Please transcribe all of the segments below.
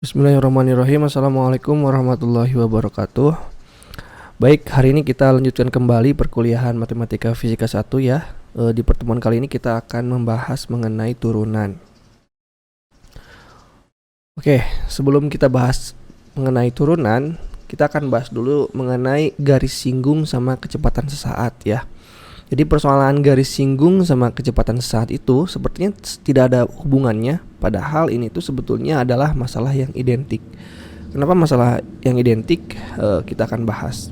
Bismillahirrahmanirrahim. Assalamualaikum warahmatullahi wabarakatuh. Baik, hari ini kita lanjutkan kembali perkuliahan Matematika Fisika 1 ya. Di pertemuan kali ini kita akan membahas mengenai turunan. Oke, sebelum kita bahas mengenai turunan, kita akan bahas dulu mengenai garis singgung sama kecepatan sesaat ya. Jadi persoalan garis singgung sama kecepatan sesaat itu sepertinya tidak ada hubungannya, padahal ini tuh sebetulnya adalah masalah yang identik. Kenapa masalah yang identik? Kita akan bahas.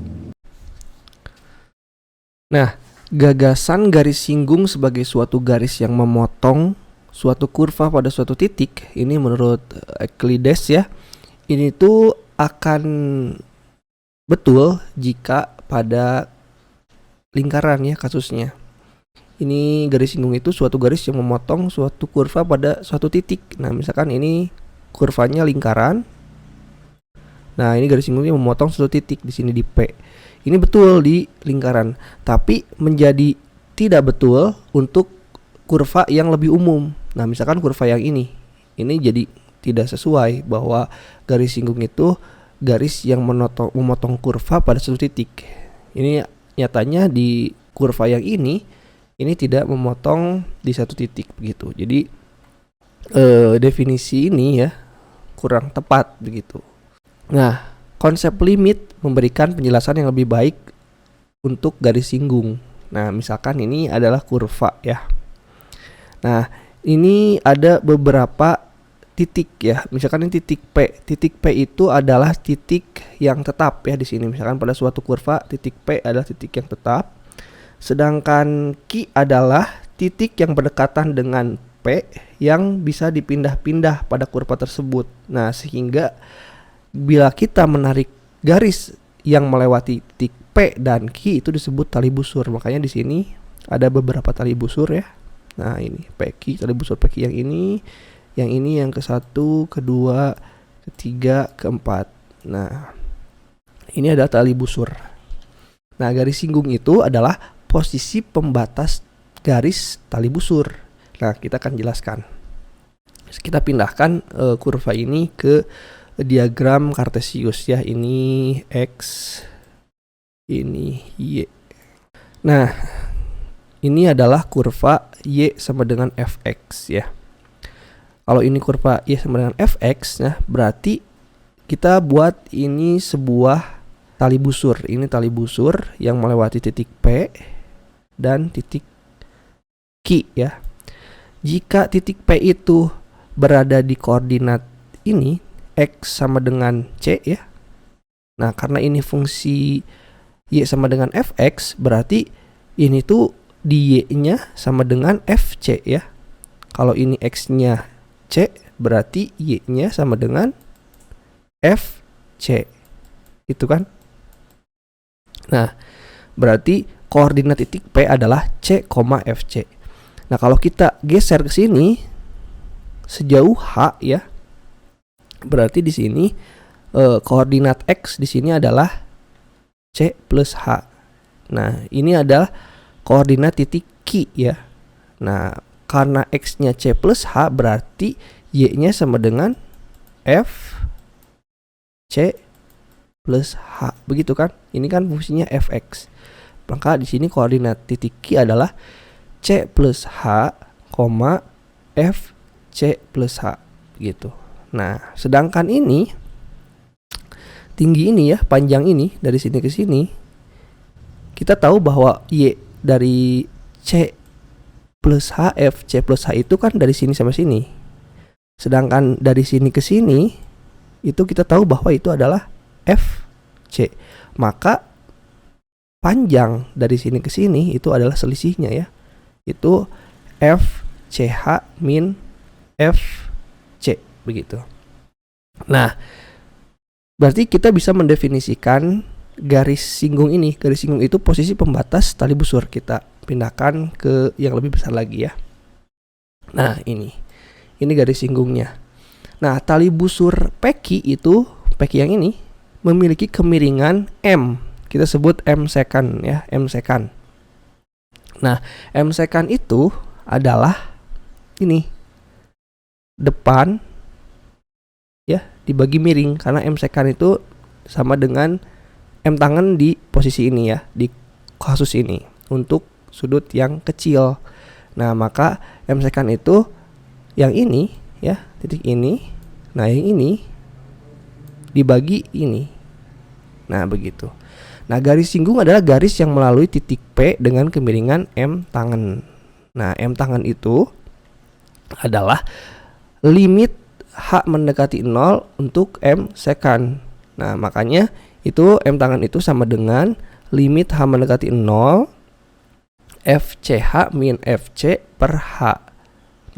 Nah, gagasan garis singgung sebagai suatu garis yang memotong suatu kurva pada suatu titik, ini menurut Euclides ya, ini tuh akan betul jika pada lingkaran ya kasusnya. Ini garis singgung itu suatu garis yang memotong suatu kurva pada suatu titik. Nah, misalkan ini kurvanya lingkaran. Nah, ini garis singgungnya memotong suatu titik di sini di P. Ini betul di lingkaran, tapi menjadi tidak betul untuk kurva yang lebih umum. Nah, misalkan kurva yang ini jadi tidak sesuai bahwa garis singgung itu garis yang memotong kurva pada suatu titik. Ini nyatanya di kurva yang ini tidak memotong di satu titik begitu. Jadi definisi ini ya kurang tepat begitu. Nah, konsep limit memberikan penjelasan yang lebih baik untuk garis singgung. Nah, misalkan ini adalah kurva ya. Nah, ini ada beberapa titik ya. Misalkan ini titik P. Titik P itu adalah titik yang tetap ya di sini. Misalkan pada suatu kurva titik P adalah titik yang tetap. Sedangkan Q adalah titik yang berdekatan dengan P yang bisa dipindah-pindah pada kurva tersebut. Nah, sehingga bila kita menarik garis yang melewati titik P dan Q itu disebut tali busur. Makanya di sini ada beberapa tali busur ya. Nah, ini PQ, tali busur PQ yang ini yang ke-1, kedua, ketiga, keempat. Nah, ini adalah tali busur. Nah, garis singgung itu adalah posisi pembatas garis tali busur. Nah, kita akan jelaskan. Kita pindahkan kurva ini ke diagram Kartesius ya. Ini X, ini Y. Nah, ini adalah kurva Y sama dengan Fx ya. Kalau ini kurva Y sama dengan Fx, nah berarti kita buat ini sebuah tali busur. Ini tali busur yang melewati titik P dan titik Q ya. Jika titik P itu berada di koordinat ini, X sama dengan C ya. Nah, karena ini fungsi Y sama dengan Fx, berarti ini tuh di Y-nya sama dengan Fc ya. Kalau ini X-nya C, berarti Y-nya sama dengan Fc. Itu kan? Nah, berarti koordinat titik P adalah C, Fc. Nah, kalau kita geser ke sini sejauh H ya, berarti di sini koordinat X di sini adalah C plus H. Nah, ini adalah koordinat titik Q ya. Nah, karena X-nya C plus H, berarti Y-nya sama dengan F C plus H. Begitu kan? Ini kan fungsinya Fx. Maka di sini koordinat titik Q adalah C plus H, F C plus H. Gitu. Nah, sedangkan ini tinggi ini ya, panjang ini dari sini ke sini, kita tahu bahwa Y dari C plus H, F C plus H itu kan dari sini sampai sini. Sedangkan dari sini ke sini itu kita tahu bahwa itu adalah F C. Maka panjang dari sini ke sini itu adalah selisihnya ya. Itu F C H min F C begitu. Nah, berarti kita bisa mendefinisikan garis singgung ini. Garis singgung itu posisi pembatas tali busur. Kita pindahkan ke yang lebih besar lagi ya. Nah, ini garis singgungnya. Nah, tali busur PQ itu, PQ yang ini memiliki kemiringan M. Kita sebut M secant ya, M secant. Nah, M secant itu adalah ini depan ya dibagi miring, karena M sekan itu sama dengan M tangan di posisi ini ya, di kasus ini untuk sudut yang kecil. Nah maka M sekan itu yang ini ya, titik ini, nah yang ini dibagi ini. Nah begitu. Nah garis singgung adalah garis yang melalui titik P dengan kemiringan M tangan. Nah M tangan itu adalah limit H mendekati 0 untuk M sekan. Nah makanya itu M tangan itu sama dengan limit H mendekati 0 FCH min FC per H.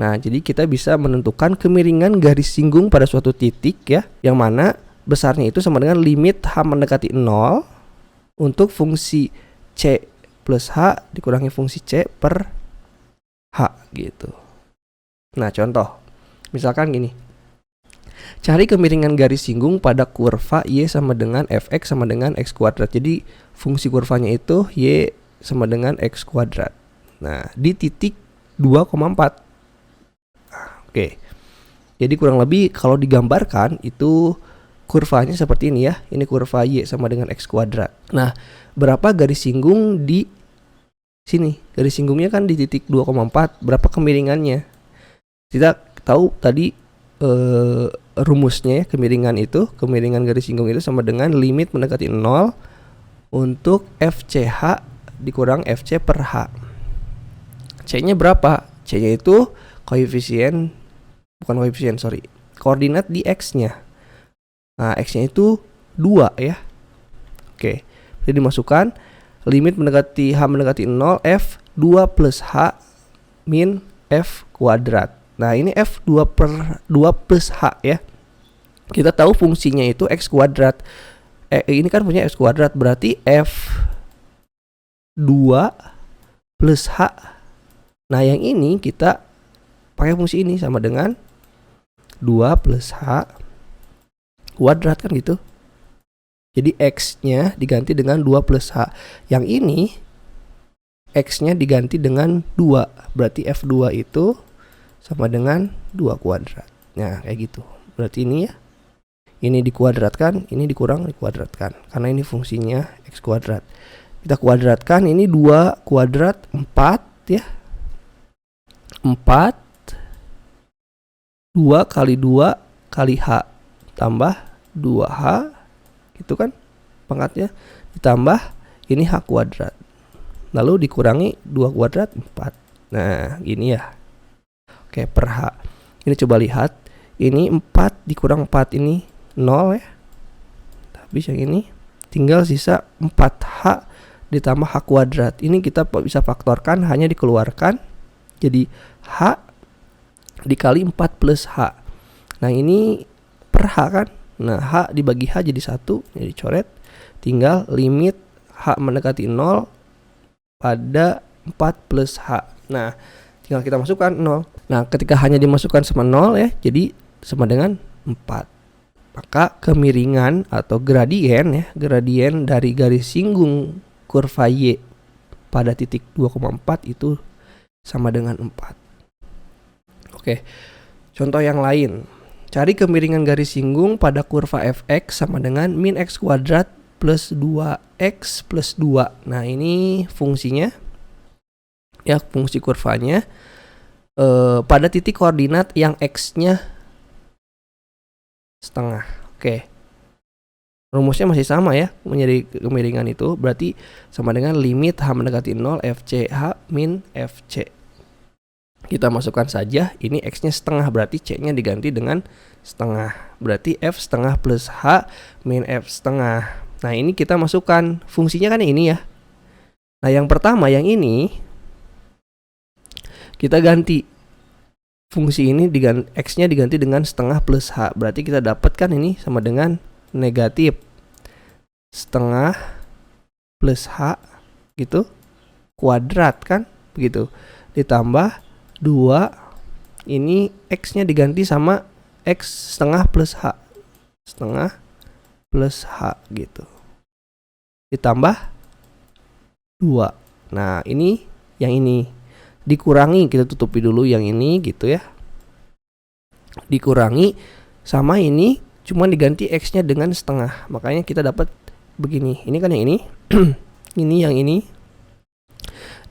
Nah jadi kita bisa menentukan kemiringan garis singgung pada suatu titik ya, yang mana besarnya itu sama dengan limit H mendekati 0 untuk fungsi C plus H dikurangi fungsi C per H gitu. Nah contoh, misalkan gini, cari kemiringan garis singgung pada kurva Y sama dengan Fx sama dengan X kuadrat. Jadi fungsi kurvanya itu Y sama dengan X kuadrat. Nah di titik 2,4. Oke, jadi kurang lebih kalau digambarkan itu kurvanya seperti ini ya. Ini kurva Y sama dengan X kuadrat. Nah, berapa garis singgung di sini? Garis singgungnya kan di titik 2,4. Berapa kemiringannya? Kita tahu tadi rumusnya ya, kemiringan garis singgung itu sama dengan limit mendekati 0 untuk FCH dikurang FC per H. C-nya berapa? C-nya itu koordinat di X-nya. Nah, X-nya itu 2 ya. Oke. Jadi dimasukkan limit H mendekati 0 F 2 plus H min F kuadrat. Nah, ini F 2 plus H ya. Kita tahu fungsinya itu X kuadrat. Ini kan punya X kuadrat, berarti F 2 plus H. Nah, yang ini kita pakai fungsi ini sama dengan 2 plus H kuadrat kan gitu. Jadi X-nya diganti dengan 2 plus H. Yang ini X-nya diganti dengan 2. Berarti F2 itu sama dengan 2 kuadrat. Nah kayak gitu. Berarti ini ya, ini dikuadratkan, ini dikuadratkan. Karena ini fungsinya X kuadrat. Kita kuadratkan, ini 2 kuadrat 4 ya. 4 2 kali 2 kali H tambah 2H gitu kan pangkatnya, ditambah ini H kuadrat, lalu dikurangi 2 kuadrat 4. Nah gini ya. Oke, per H ini coba lihat, ini 4 dikurang 4 ini 0 ya, habis yang ini tinggal sisa 4H ditambah H kuadrat. Ini kita bisa faktorkan, hanya dikeluarkan jadi H dikali 4 plus H. Nah ini per H kan. Nah H dibagi H jadi 1, jadi coret. Tinggal limit H mendekati 0 pada 4 plus H. Nah tinggal kita masukkan 0. Nah ketika hanya dimasukkan sama 0 ya, jadi sama dengan 4. Maka kemiringan atau gradien ya, gradien dari garis singgung kurva Y pada titik 2,4 itu sama dengan 4. Oke, contoh yang lain. Cari kemiringan garis singgung pada kurva Fx sama dengan min X kuadrat plus 2X plus 2. Nah ini fungsinya ya, fungsi kurvanya pada titik koordinat yang X-nya setengah. Oke, rumusnya masih sama ya, menjadi kemiringan itu berarti sama dengan limit H mendekati 0 FCH min FC. Kita masukkan saja, ini X-nya setengah, berarti C-nya diganti dengan setengah. Berarti F setengah plus H min F setengah. Nah ini kita masukkan, fungsinya kan ini ya. Nah yang pertama, yang ini kita ganti. Fungsi ini X-nya diganti dengan setengah plus H. Berarti kita dapatkan ini sama dengan negatif setengah plus H gitu kuadrat kan, begitu. Ditambah 2, ini X-nya diganti sama X setengah plus H. Setengah plus H gitu. Ditambah 2. Nah ini yang ini dikurangi, kita tutupi dulu yang ini gitu ya. Dikurangi Sama ini cuma diganti X-nya dengan setengah. Makanya kita dapat begini. Ini kan yang ini. Ini yang ini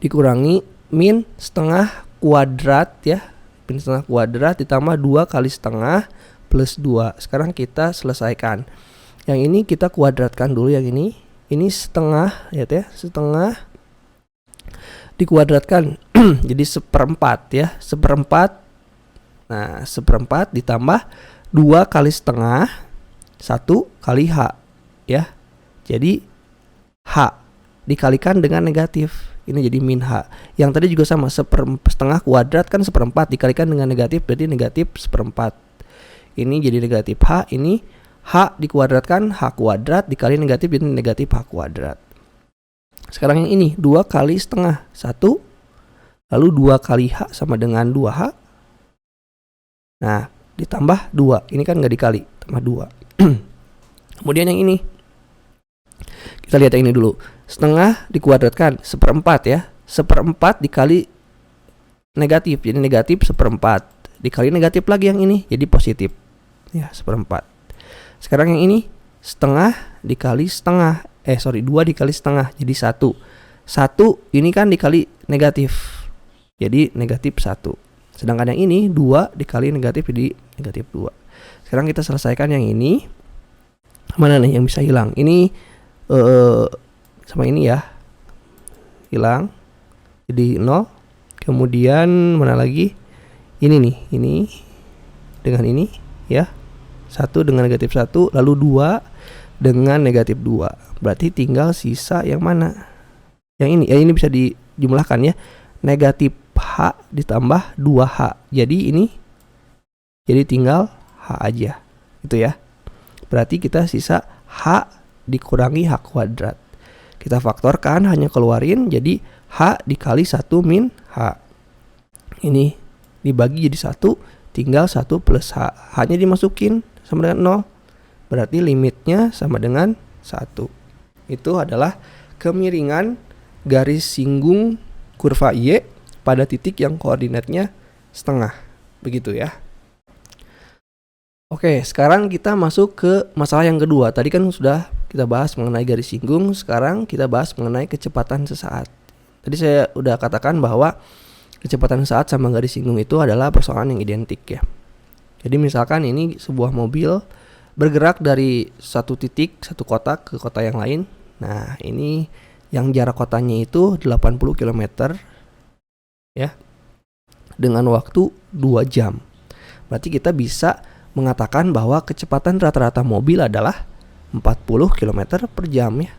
dikurangi min setengah kuadrat ya. Min setengah kuadrat ditambah 2 kali setengah plus 2. Sekarang kita selesaikan. Yang ini kita kuadratkan dulu yang ini. Ini setengah ya, setengah dikuadratkan jadi 1/4 ya, 1/4. Nah 1/4 ditambah 2 kali setengah 1 kali H ya, jadi H dikalikan dengan negatif, ini jadi min H. Yang tadi juga sama, setengah kuadrat kan 1/4 dikalikan dengan negatif berarti negatif 1/4. Ini jadi negatif H, ini H dikuadratkan H kuadrat dikali negatif jadi negatif H kuadrat. Sekarang yang ini 2 kali setengah 1, lalu 2 kali H sama dengan 2H. Nah ditambah 2, ini kan nggak dikali, tambah 2. Kemudian yang ini kita lihat yang ini dulu, setengah dikuadratkan 1/4 ya, 1/4 dikali negatif jadi negatif 1/4 dikali negatif lagi yang ini jadi positif ya, 1/4. Sekarang yang ini setengah dikali setengah 2 dikali setengah jadi 1 ini kan dikali negatif jadi negatif 1. Sedangkan yang ini 2 dikali negatif jadi negatif 2. Sekarang kita selesaikan yang ini. Mana nih yang bisa hilang? Ini sama ini ya, hilang jadi 0. Kemudian mana lagi? Ini nih, ini dengan ini ya, 1 dengan negatif 1, lalu 2 dengan negatif 2. Berarti tinggal sisa yang mana? Yang ini, ya ini bisa dijumlahkan ya. Negatif H ditambah 2H. Jadi ini jadi tinggal H aja. Itu ya. Berarti kita sisa H dikurangi H kuadrat. Kita faktorkan, hanya keluarin jadi H dikali 1 min H. Ini dibagi jadi 1, tinggal 1 plus H. H-nya dimasukin sama dengan 0. Berarti limitnya sama dengan 1. Itu adalah kemiringan garis singgung kurva Y pada titik yang koordinatnya setengah. Begitu ya. Oke, sekarang kita masuk ke masalah yang kedua. Tadi kan sudah kita bahas mengenai garis singgung, sekarang kita bahas mengenai kecepatan sesaat. Tadi saya udah katakan bahwa kecepatan sesaat sama garis singgung itu adalah persoalan yang identik ya. Jadi misalkan ini sebuah mobil bergerak dari satu titik, satu kota ke kota yang lain. Nah, ini yang jarak kotanya itu 80 km ya, dengan waktu 2 jam. Berarti kita bisa mengatakan bahwa kecepatan rata-rata mobil adalah 40 km per jam ya.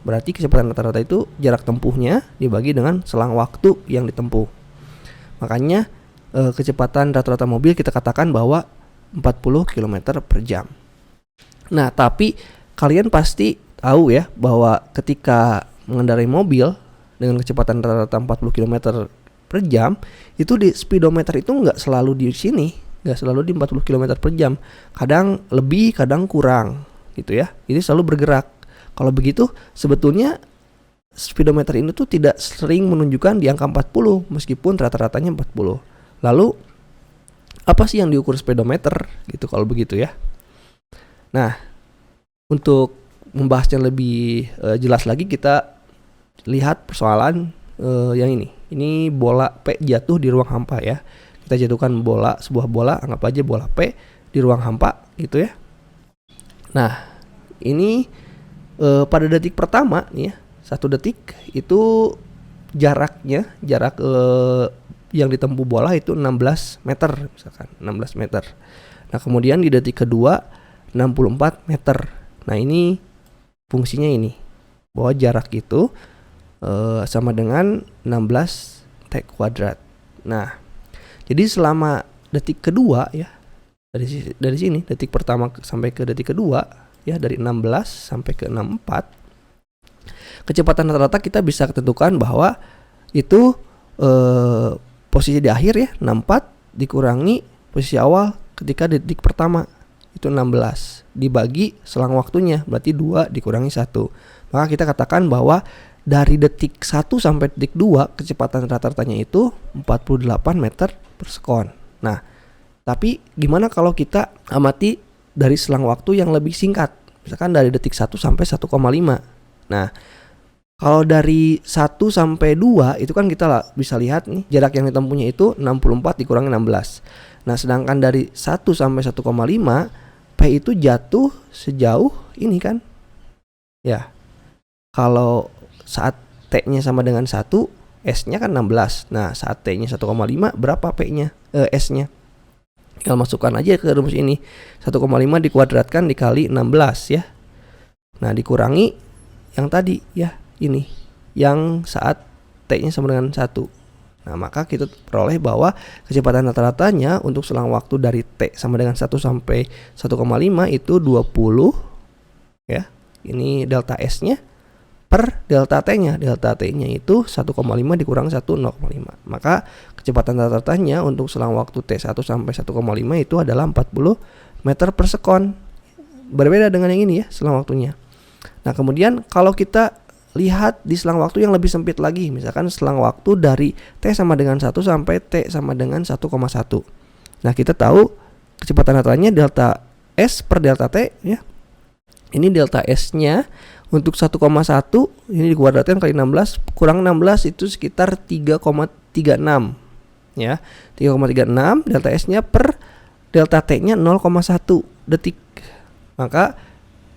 Berarti kecepatan rata-rata itu jarak tempuhnya dibagi dengan selang waktu yang ditempuh. Makanya kecepatan rata-rata mobil kita katakan bahwa 40 km per jam. Nah, tapi kalian pasti tahu ya bahwa ketika mengendarai mobil dengan kecepatan rata-rata 40 km per jam, itu di speedometer itu nggak selalu di sini, nggak selalu di 40 km per jam. Kadang lebih, kadang kurang gitu ya. Ini selalu bergerak. Kalau begitu sebetulnya speedometer ini tuh tidak sering menunjukkan di angka 40 meskipun rata-ratanya 40. Lalu apa sih yang diukur speedometer gitu kalau begitu ya? Nah, untuk membahasnya lebih jelas lagi kita lihat persoalan yang ini. Ini bola P jatuh di ruang hampa ya. Kita jatuhkan sebuah bola, anggap aja bola P di ruang hampa gitu ya. Nah, ini pada detik pertama nih ya, 1 detik itu jarak yang ditempuh bola itu 16 meter misalkan, 16 meter. Nah, kemudian di detik kedua 64 meter. Nah, ini fungsinya ini, bahwa jarak itu sama dengan 16 T kuadrat. Nah, jadi selama detik kedua ya, dari sini detik pertama sampai ke detik kedua ya, dari 16 sampai ke 64, kecepatan rata-rata kita bisa tentukan bahwa itu posisi di akhir ya, 64 dikurangi posisi awal ketika detik pertama itu 16 dibagi selang waktunya, berarti 2 dikurangi 1. Maka kita katakan bahwa dari detik 1 sampai detik 2 kecepatan rata-ratanya itu 48 meter per sekon. Nah, Tapi gimana kalau kita amati dari selang waktu yang lebih singkat, misalkan dari detik 1 sampai 1,5. Nah, kalau dari 1 sampai 2 itu kan kita bisa lihat nih, jarak yang ditempuhnya itu 64 dikurangi 16. Nah, sedangkan dari 1 sampai 1,5 P itu jatuh sejauh ini kan. Ya. Kalau saat T-nya sama dengan 1, S-nya kan 16. Nah, saat T-nya 1,5 berapa P-nya? S-nya. Tinggal masukkan aja ke rumus ini. 1,5 dikuadratkan dikali 16 ya. Nah, dikurangi yang tadi ya, ini. Yang saat T-nya sama dengan 1. Nah, maka kita peroleh bahwa kecepatan rata-ratanya untuk selang waktu dari T sama dengan 1 sampai 1,5 itu 20 ya. Ini delta S-nya per delta T-nya. Delta T-nya itu 1,5 dikurang 1, 0,5. Maka kecepatan rata-ratanya untuk selang waktu T1 sampai 1,5 itu adalah 40 meter per sekon. Berbeda dengan yang ini ya, selang waktunya. Nah, kemudian kalau kita lihat di selang waktu yang lebih sempit lagi, misalkan selang waktu dari T sama dengan 1 sampai T sama dengan 1,1. Nah, kita tahu kecepatan ratanya delta S per delta T ya. Ini delta S-nya untuk 1,1 ini dikuadratkan kali 16 kurang 16 itu sekitar 3,36 ya. 3,36 delta S-nya per delta T-nya 0,1 detik. Maka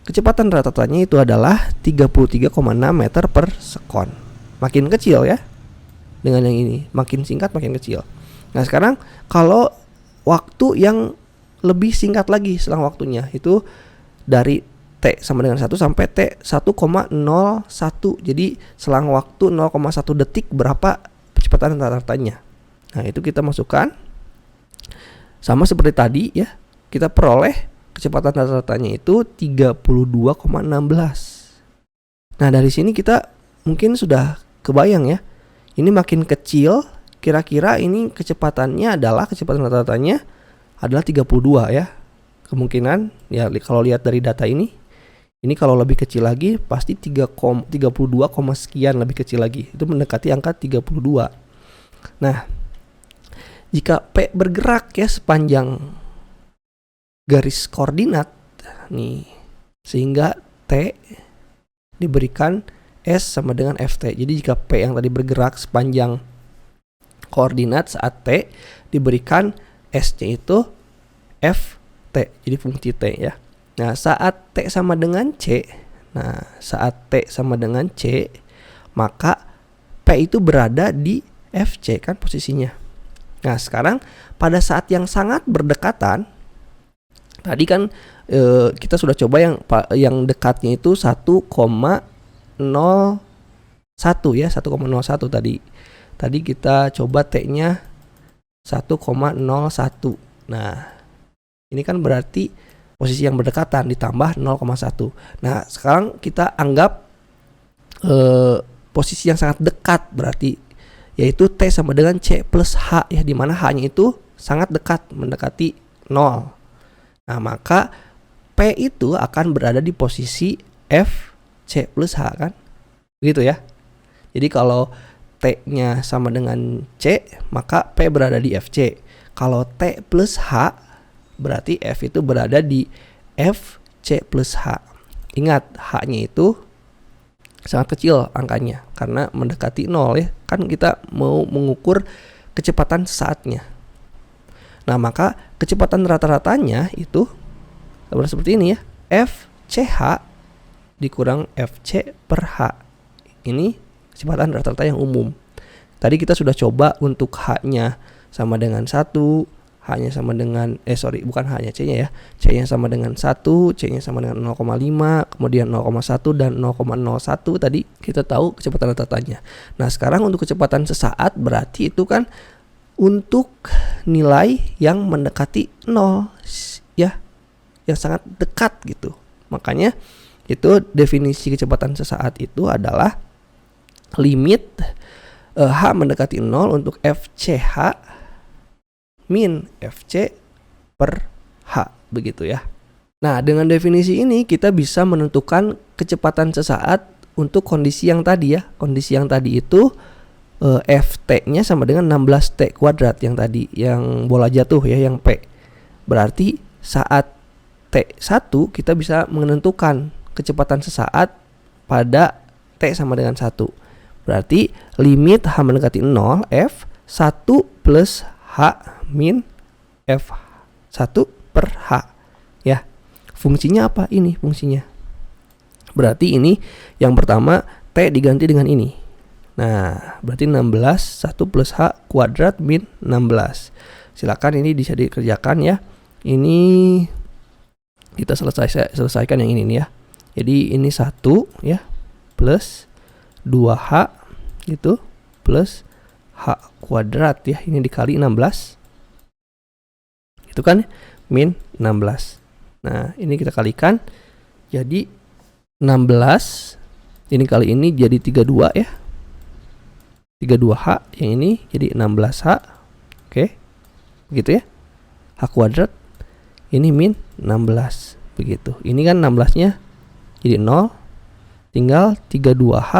kecepatan rata-ratanya itu adalah 33,6 meter per sekon. Makin kecil ya dengan yang ini, makin singkat makin kecil. Nah, sekarang kalau waktu yang lebih singkat lagi selang waktunya itu dari T sama dengan 1 sampai T 1,01. Jadi selang waktu 0,1 detik berapa kecepatan rata-ratanya. Nah, itu kita masukkan sama seperti tadi ya. Kita peroleh kecepatan rata-ratanya itu 32,16. Nah, dari sini kita mungkin sudah kebayang ya. Ini makin kecil, kira-kira ini kecepatannya adalah kecepatan rata-ratanya adalah 32 ya. Kemungkinan ya kalau lihat dari data ini kalau lebih kecil lagi pasti 32, sekian lebih kecil lagi. Itu mendekati angka 32. Nah, jika P bergerak ya sepanjang garis koordinat nih, sehingga T diberikan S sama dengan FT. Jadi jika P yang tadi bergerak sepanjang koordinat saat T diberikan S-nya itu FT, jadi fungsi T ya. Nah, saat T sama dengan C, maka P itu berada di FC kan posisinya. Nah, sekarang pada saat yang sangat berdekatan, tadi kan kita sudah coba yang dekatnya itu 1,01 ya, 1,01 tadi. Tadi kita coba T-nya 1,01. Nah, ini kan berarti posisi yang berdekatan ditambah 0,1. Nah, sekarang kita anggap posisi yang sangat dekat berarti yaitu T sama dengan C plus H ya, di mana H-nya itu sangat dekat mendekati 0. Nah, maka P itu akan berada di posisi F C plus H kan? Begitu ya. Jadi kalau T-nya sama dengan C, maka P berada di FC. Kalau T plus H, berarti F itu berada di F C plus H. Ingat, H-nya itu sangat kecil angkanya karena mendekati 0 ya. Kan kita mau mengukur kecepatan saatnya. Nah, maka kecepatan rata-ratanya itu seperti ini ya. F CH dikurang FC per H. Ini kecepatan rata-rata yang umum. Tadi kita sudah coba untuk H-nya sama dengan 1, H-nya sama dengan bukan H-nya, C-nya ya. C-nya sama dengan 1, C-nya sama dengan 0,5, kemudian 0,1 dan 0,01 tadi kita tahu kecepatan rata-ratanya. Nah, sekarang untuk kecepatan sesaat berarti itu kan untuk nilai yang mendekati 0 ya, yang sangat dekat gitu. Makanya itu definisi kecepatan sesaat itu adalah limit H mendekati 0 untuk FCH min FC per H, begitu ya. Nah, dengan definisi ini kita bisa menentukan kecepatan sesaat untuk kondisi yang tadi ya. Kondisi yang tadi itu Ft-nya sama dengan 16T kuadrat yang tadi, yang bola jatuh ya, yang P. Berarti saat T1 kita bisa menentukan kecepatan sesaat pada T sama dengan 1. Berarti limit H mendekati 0 F 1 plus H min F1 per H. Ya, fungsinya apa? Ini fungsinya. Berarti ini yang pertama T diganti dengan ini. Nah, berarti 16 1 plus H kuadrat min 16. Silakan ini bisa dikerjakan ya. Ini kita selesaikan yang ini nih ya. Jadi ini 1 ya plus 2H gitu plus H kuadrat ya. Ini dikali 16. Itu kan min 16. Nah, ini kita kalikan jadi 16 ini kali ini jadi 32 ya. 32H, yang ini jadi 16H. Oke. Begitu ya. H kuadrat ini min 16 begitu. Ini kan 16-nya jadi 0. Tinggal 32H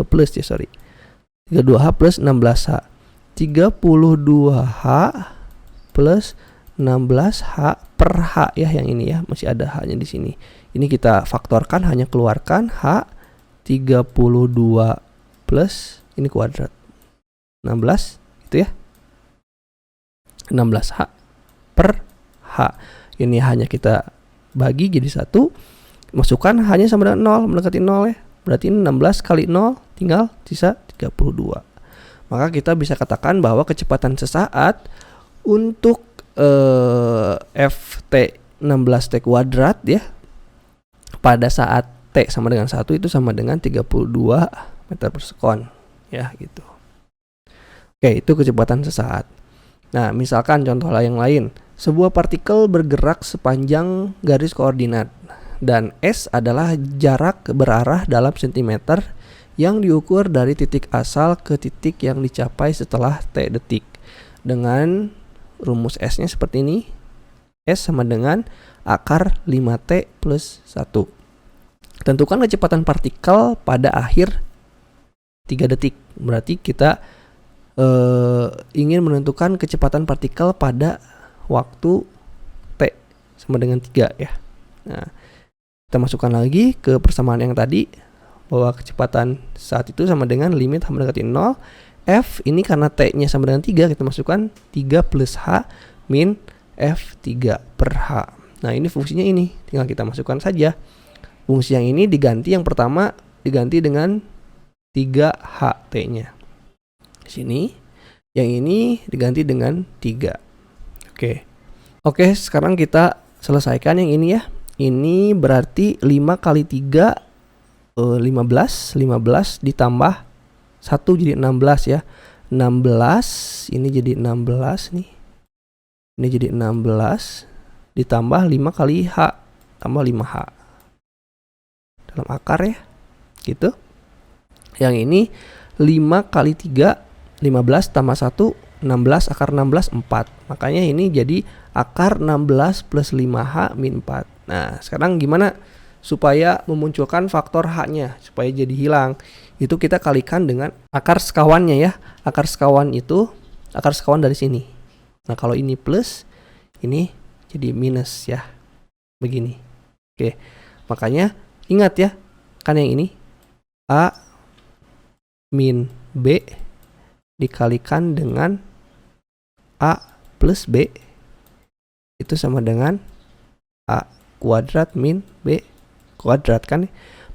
plus ya, sorry. 32H plus 16H. 32H plus 16H per H ya, yang ini ya, masih ada H-nya di sini. Ini kita faktorkan, hanya keluarkan H 32 plus ini kuadrat 16 itu ya. 16H per H. Ini hanya kita bagi jadi 1. Masukkan H-nya sama dengan 0, mendekati 0 ya. Berarti 16 kali 0 tinggal sisa 32. Maka kita bisa katakan bahwa kecepatan sesaat untuk Ft 16T kuadrat ya pada saat T sama dengan 1 itu sama dengan 32 meter per sekon ya gitu. Oke, itu kecepatan sesaat. Nah, misalkan contoh yang lain. Sebuah partikel bergerak sepanjang garis koordinat dan S adalah jarak berarah dalam sentimeter yang diukur dari titik asal ke titik yang dicapai setelah T detik. Dengan rumus S-nya seperti ini. S sama dengan akar 5T plus 1. Tentukan kecepatan partikel pada akhir 3 detik. Berarti kita ingin menentukan kecepatan partikel pada waktu T sama dengan 3 ya. Nah, kita masukkan lagi ke persamaan yang tadi bahwa kecepatan saat itu sama dengan limit H mendekati 0 F ini karena T-nya sama dengan 3, kita masukkan 3 plus H min F3 per H. Nah, ini fungsinya ini, tinggal kita masukkan saja. Fungsi yang ini diganti, yang pertama diganti dengan 3H T-nya. Sini, yang ini diganti dengan 3. Oke, sekarang kita selesaikan yang ini ya. Ini berarti 5 kali 3 15 ditambah 1 jadi 16 ya. 16 ini jadi 16 nih. Ini jadi 16 ditambah 5 kali H tambah 5H dalam akar ya. Gitu. Yang ini 5 kali 3 15 tambah 1 16 akar 16 4. Makanya ini jadi akar 16 plus 5H min 4. Nah, sekarang gimana supaya memunculkan faktor H-nya supaya jadi hilang? Itu kita kalikan dengan akar sekawannya ya. Akar sekawan itu akar sekawan dari sini. Nah, kalau ini plus, ini jadi minus ya. Begini. Oke. Makanya ingat ya, kan yang ini A min B dikalikan dengan A plus B itu sama dengan A kuadrat min B kuadrat kan.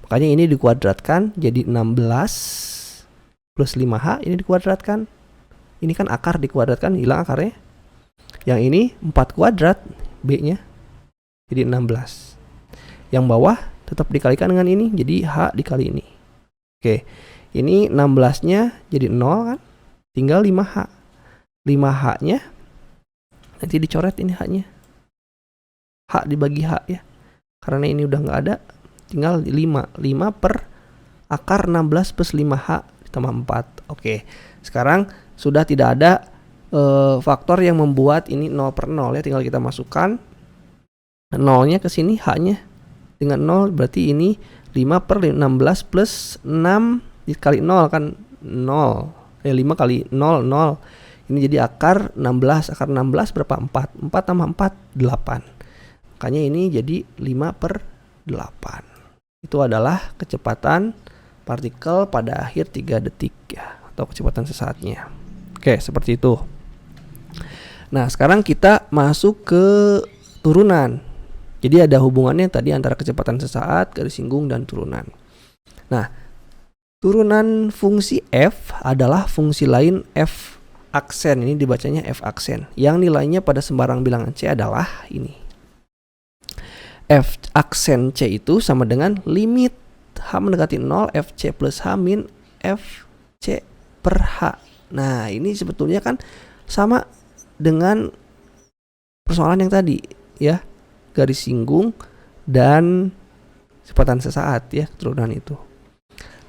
Makanya ini dikuadratkan jadi 16 plus 5H ini dikuadratkan. Ini kan akar dikuadratkan, hilang akarnya. Yang ini 4 kuadrat B-nya jadi 16. Yang bawah tetap dikalikan dengan ini, jadi H dikali ini. Oke, ini 16-nya jadi 0 kan, tinggal 5H. 5H-nya nanti dicoret ini H-nya. H dibagi H ya. Karena ini udah nggak ada, tinggal 5 per akar 16 plus 5H ditambah 4. Oke, sekarang sudah tidak ada faktor yang membuat ini 0 per 0 ya. Tinggal kita masukkan 0-nya ke sini, H-nya dengan 0. Berarti ini 5 per 16 plus 6 dikali 0 kan 0. 5 kali 0, 0. Ini jadi akar 16. Akar 16 berapa? 4. 4 tambah 4, 8. Makanya ini jadi 5/8. Itu adalah kecepatan partikel pada akhir 3 detik ya, atau kecepatan sesaatnya. Oke, seperti itu. Nah, sekarang kita masuk ke turunan. Jadi ada hubungannya tadi antara kecepatan sesaat, garis singgung, dan turunan. Nah, turunan fungsi f adalah fungsi lain f aksen. Ini dibacanya f aksen. Yang nilainya pada sembarang bilangan c adalah ini. F aksen c itu sama dengan limit h mendekati 0 fc plus h min fc per h. Nah, ini sebetulnya kan sama dengan persoalan yang tadi ya, garis singgung dan kecepatan sesaat ya, turunan itu.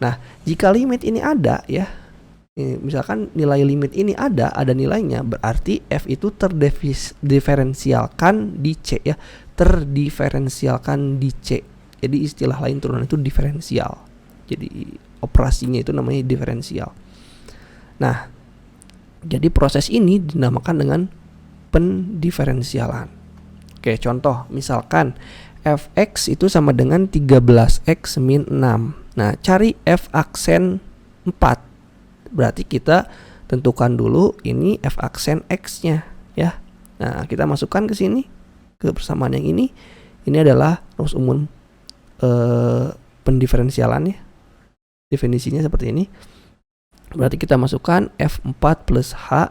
Nah, jika limit ini ada ya, misalkan nilai limit ini ada nilainya, berarti f itu terdiferensialkan di c ya, terdiferensialkan di c. Jadi istilah lain turunan itu diferensial. Jadi operasinya itu namanya diferensial. Nah, jadi proses ini dinamakan dengan pendiferensialan. Oke, contoh misalkan fx itu sama dengan 13x min 6. Nah, cari f aksen 4. Berarti kita tentukan dulu ini f aksen x-nya ya. Nah, kita masukkan ke sini ke persamaan yang ini. Ini adalah rumus umum pendiferensialannya. Definisinya seperti ini. Berarti kita masukkan f4 plus h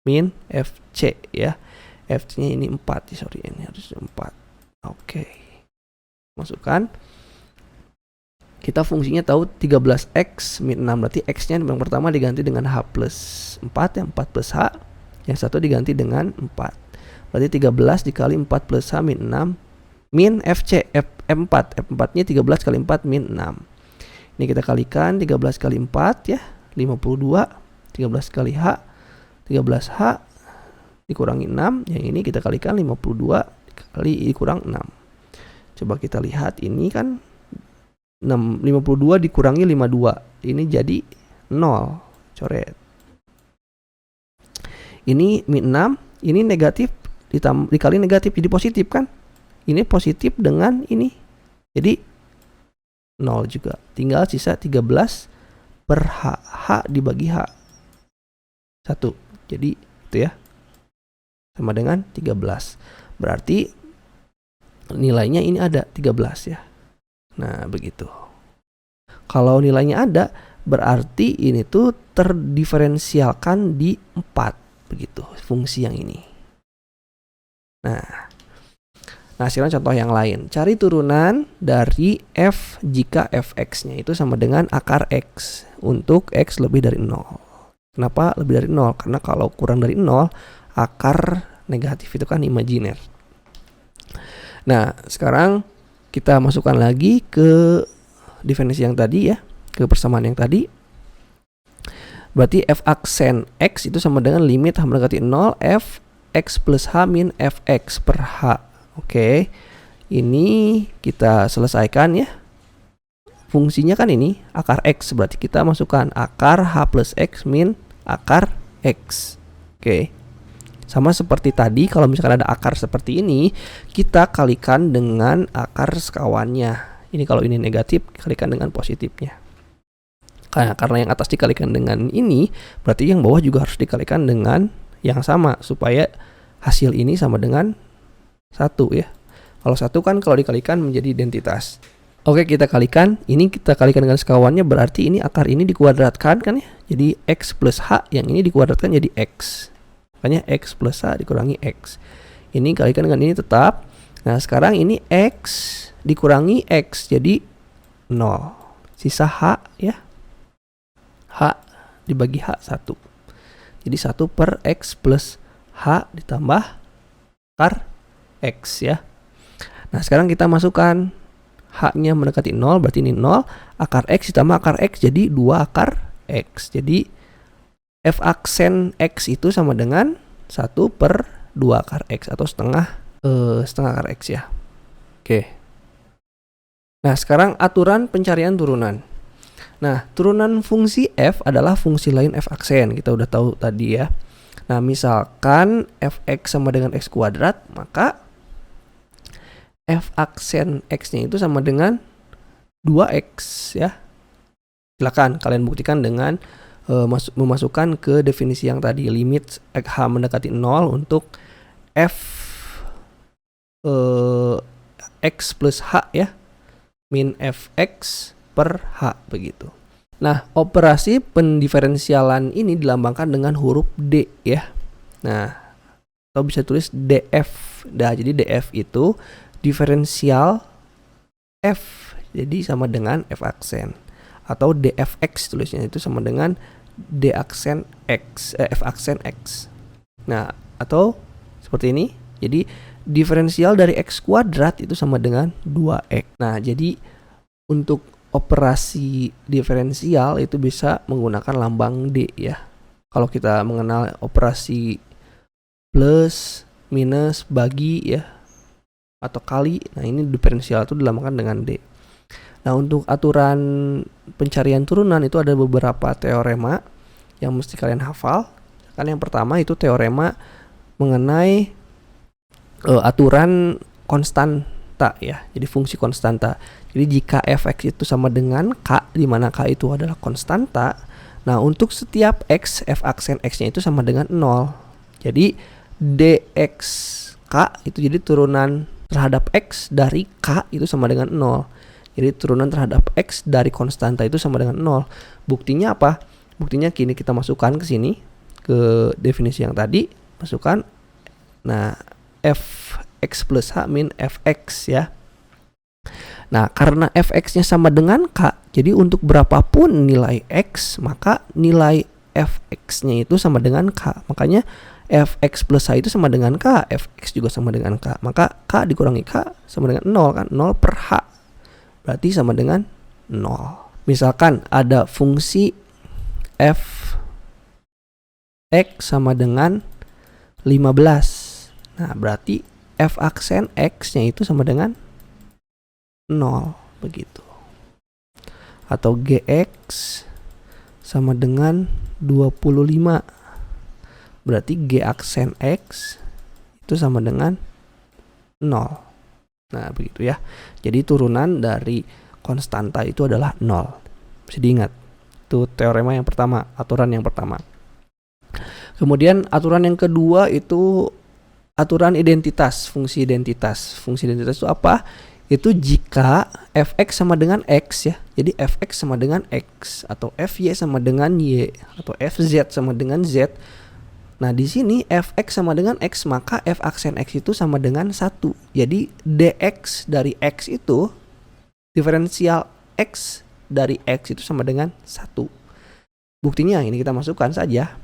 min fc ya. Fc-nya ini 4, sorry ini harus 4. Oke. Masukkan. Kita fungsinya tahu 13x min 6, berarti x-nya yang pertama diganti dengan h plus 4 ya, 4 plus h. Yang satu diganti dengan 4. Berarti 13 dikali 4 plus h min 6 min fc f4. F4-nya 13 kali 4 min 6. Ini kita kalikan 13 kali 4 ya, 52. 13 kali h, 13h dikurangi 6. Yang ini kita kalikan 52 kali dikurang 6. Coba kita lihat, ini kan 52 dikurangi 52. Ini jadi 0. Coret. Ini min 6, ini negatif dikali negatif jadi positif kan? Ini positif dengan ini. Jadi 0 juga. Tinggal sisa 13 per h. H dibagi h. 1. Jadi itu ya. Sama dengan 13. Berarti nilainya ini ada 13 ya. Nah, begitu. Kalau nilainya ada, berarti ini tuh terdiferensialkan di 4. Begitu fungsi yang ini. Nah, sekarang contoh yang lain. Cari turunan dari f jika fx-nya itu sama dengan akar x untuk x lebih dari 0. Kenapa lebih dari 0? Karena kalau kurang dari 0, akar negatif itu kan imajiner. Nah, sekarang kita masukkan lagi ke definisi yang tadi ya, ke persamaan yang tadi. Berarti f aksen x itu sama dengan limit h mendekati 0 f x plus h min fx per h. Oke, ini kita selesaikan ya. Fungsinya kan ini akar x, berarti kita masukkan akar h plus x min akar x. Oke, sama seperti tadi, kalau misalkan ada akar seperti ini, kita kalikan dengan akar sekawannya. Ini kalau ini negatif, kalikan dengan positifnya. Karena yang atas dikalikan dengan ini, berarti yang bawah juga harus dikalikan dengan yang sama, supaya hasil ini sama dengan 1 ya. Kalau 1 kan kalau dikalikan menjadi identitas. Oke, kita kalikan. Ini kita kalikan dengan sekawannya, berarti ini akar ini dikuadratkan kan ya. Jadi x plus h, yang ini dikuadratkan jadi x. Makanya x plus h dikurangi x. Ini kalikan dengan ini tetap. Nah, sekarang ini x dikurangi x, jadi 0. Sisa h ya. H dibagi h 1. Jadi 1 per x plus h ditambah akar x ya. Nah, sekarang kita masukkan h-nya mendekati 0, berarti ini 0. Akar x ditambah akar x jadi 2 akar x. Jadi f aksen x itu sama dengan 1 per 2 akar x, atau setengah akar x ya. Oke. Nah, sekarang aturan pencarian turunan. Nah, turunan fungsi f adalah fungsi lain f aksen. Kita udah tahu tadi ya. Nah, misalkan fx sama dengan x kuadrat, maka f aksen x-nya itu sama dengan 2x ya. Silakan kalian buktikan dengan memasukkan ke definisi yang tadi, limit h mendekati 0 untuk f x plus h ya, min fx per h begitu. Nah, operasi pendiferensialan ini dilambangkan dengan huruf D ya. Nah, atau bisa tulis df. Nah, jadi df itu diferensial f, jadi sama dengan f aksen. Atau dfx tulisnya itu sama dengan d aksen x, f aksen x. Nah, atau seperti ini. Jadi diferensial dari x kuadrat itu sama dengan 2x. Nah, jadi untuk operasi diferensial itu bisa menggunakan lambang D ya. Kalau kita mengenal operasi plus, minus, bagi ya, atau kali, nah ini diferensial itu dilambangkan dengan D. Nah, untuk aturan pencarian turunan itu ada beberapa teorema yang mesti kalian hafal. Kan yang pertama itu teorema mengenai aturan konstanta ya. Jadi fungsi konstanta. Jadi jika fx itu sama dengan k, di mana k itu adalah konstanta, nah untuk setiap x, f aksen x-nya itu sama dengan 0. Jadi dxk itu jadi turunan terhadap x dari k itu sama dengan 0. Jadi turunan terhadap x dari konstanta itu sama dengan 0. Buktinya apa? Buktinya kini kita masukkan ke sini, ke definisi yang tadi, masukkan. Nah, fx plus h min fx ya. Nah, karena fx-nya sama dengan k, jadi untuk berapapun nilai x, maka nilai fx-nya itu sama dengan k. Makanya fx plus h itu sama dengan k, fx juga sama dengan k. Maka k dikurangi k sama dengan 0 kan, 0 per h. Berarti sama dengan 0. Misalkan ada fungsi f x sama dengan 15. Nah, berarti f aksen x-nya itu sama dengan 0 begitu. Atau gx sama dengan 25. Berarti g aksen x itu sama dengan 0. Nah, begitu ya. Jadi turunan dari konstanta itu adalah 0. Bisa diingat. Itu teorema yang pertama, aturan yang pertama. Kemudian aturan yang kedua itu aturan identitas, fungsi identitas. Fungsi identitas itu apa? Itu jika fx sama dengan x ya. Jadi fx sama dengan x, atau fy sama dengan y, atau fz sama dengan z. Nah, di sini fx sama dengan x, maka f aksen x itu sama dengan 1. Jadi dx dari x itu, diferensial x dari x itu sama dengan 1. Buktinya ini kita masukkan saja.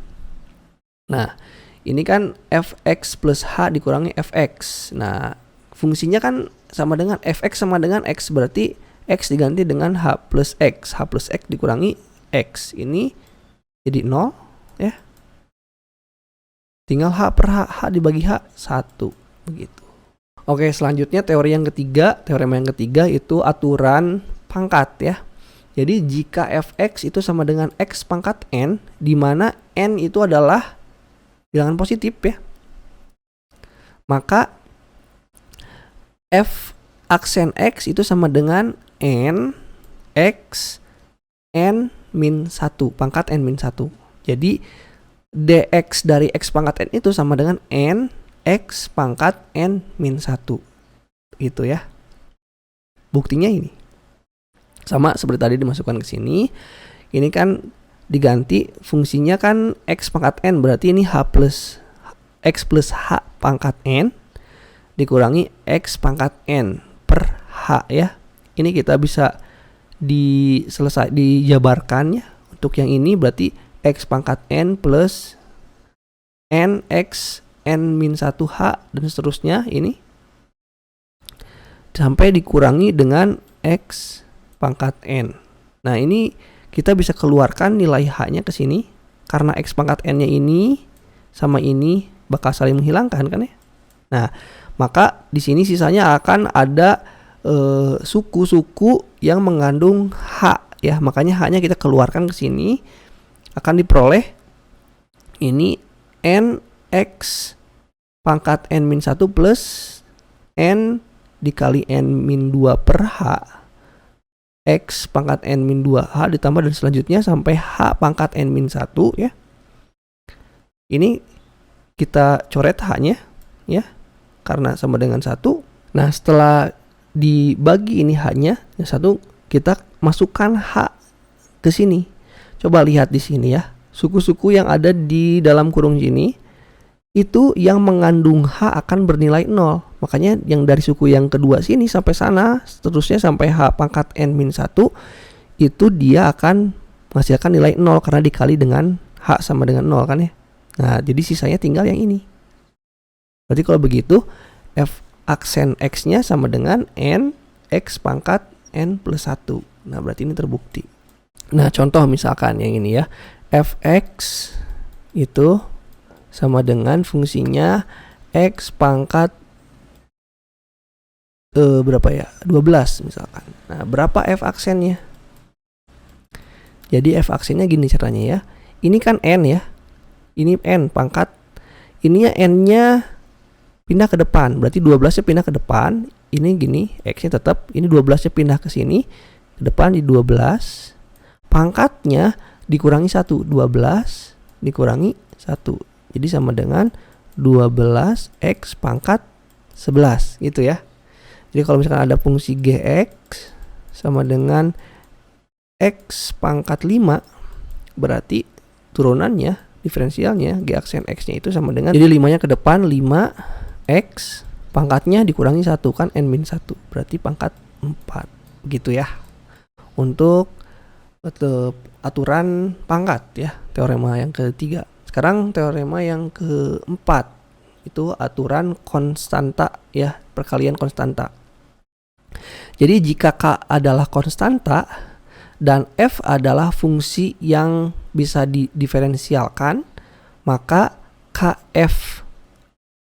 Nah, ini kan fx plus h dikurangi fx. Nah, fungsinya kan sama dengan fx sama dengan x, berarti x diganti dengan h plus x. H plus x dikurangi x. Ini jadi 0 ya. Tinggal h per h dibagi h 1 begitu. Oke, selanjutnya teori yang ketiga, teorema yang ketiga itu aturan pangkat ya. Jadi jika fx itu sama dengan x pangkat n, di mana n itu adalah bilangan positif ya, maka f aksen x itu sama dengan n x n min 1, pangkat n min 1. Jadi dx dari x pangkat n itu sama dengan n x pangkat n min 1. Gitu ya. Buktinya ini. Sama seperti tadi dimasukkan ke sini. Ini kan diganti fungsinya kan x pangkat n, berarti ini h plus x plus h pangkat n dikurangi x pangkat n per h ya. Ini kita bisa dijabarkan ya. Untuk yang ini berarti x pangkat n plus n x n min 1h dan seterusnya ini sampai dikurangi dengan x pangkat n. Nah, ini kita bisa keluarkan nilai h-nya ke sini karena x pangkat n-nya ini sama ini bakal saling menghilangkan kan ya. Nah, maka di sini sisanya akan ada suku-suku yang mengandung h ya. Makanya h-nya kita keluarkan ke sini, akan diperoleh ini N X pangkat N-1 plus N dikali N-2 per H X pangkat N-2H ditambah dan selanjutnya sampai H pangkat N-1 ya. Ini kita coret H-nya ya, karena sama dengan 1. Nah, setelah dibagi ini H-nya, yang 1 kita masukkan H ke sini. Coba lihat di sini ya. Suku-suku yang ada di dalam kurung sini itu yang mengandung H akan bernilai 0. Makanya yang dari suku yang kedua sini sampai sana, seterusnya sampai H pangkat N-1 itu dia akan menghasilkan nilai 0 karena dikali dengan H sama dengan 0 kan ya. Nah, jadi sisanya tinggal yang ini. Berarti kalau begitu F aksen X-nya sama dengan N X pangkat N plus 1. Nah, berarti ini terbukti. Nah, contoh misalkan yang ini ya. Fx itu sama dengan fungsinya X pangkat berapa ya? 12 misalkan. Nah, berapa F aksennya? Jadi F aksennya gini caranya ya. Ini kan N ya. Ini N pangkat. Ini N-nya pindah ke depan. Berarti 12-nya pindah ke depan. Ini gini, X-nya tetap. Ini 12-nya pindah ke sini. Ke depan di 12. Pangkatnya dikurangi 1. 12 dikurangi 1. Jadi sama dengan 12X pangkat 11 gitu ya. Jadi kalau misalkan ada fungsi Gx sama dengan X pangkat 5, berarti turunannya, diferensialnya, G aksen X-nya itu sama dengan, jadi 5-nya ke depan, 5X pangkatnya dikurangi 1 kan N-1, berarti pangkat 4 gitu ya. Untuk aturan pangkat ya, teorema yang ketiga. Sekarang teorema yang keempat, itu aturan konstanta ya, perkalian konstanta. Jadi jika K adalah konstanta dan F adalah fungsi yang bisa didiferensialkan, maka KF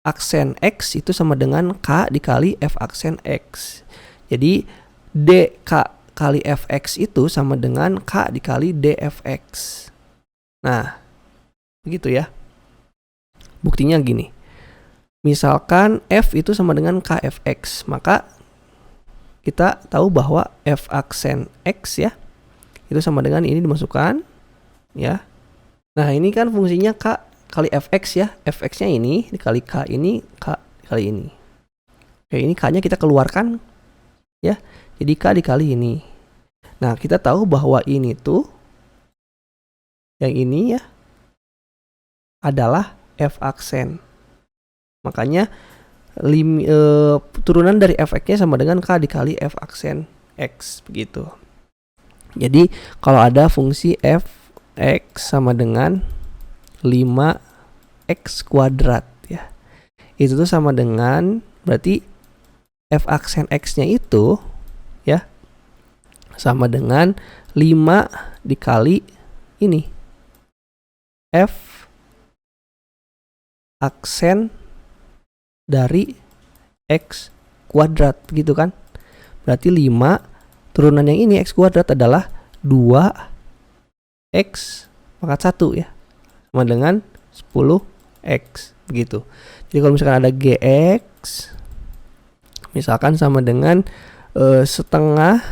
aksen X itu sama dengan K dikali F aksen X. Jadi DK kali Fx itu sama dengan K dikali DFX. Nah, begitu ya. Buktinya gini. Misalkan F itu sama dengan KFX, maka kita tahu bahwa F aksen X ya, itu sama dengan ini dimasukkan ya. Nah, ini kan fungsinya K kali Fx ya. Fx-nya ini dikali K ini, K dikali ini. Oke, ini K-nya kita keluarkan ya. Jadi K dikali ini. Nah, kita tahu bahwa ini tuh, yang ini ya, adalah F aksen. Makanya turunan dari Fx-nya sama dengan K dikali F aksen X begitu. Jadi kalau ada fungsi Fx sama dengan 5x kuadrat ya, itu tuh sama dengan, berarti F aksen X-nya itu ya sama dengan 5 dikali ini F aksen dari X kuadrat gitu kan. Berarti 5 turunan yang ini X kuadrat adalah 2x pangkat 1 ya, sama dengan 10x begitu. Jadi kalau misalkan ada Gx misalkan sama dengan setengah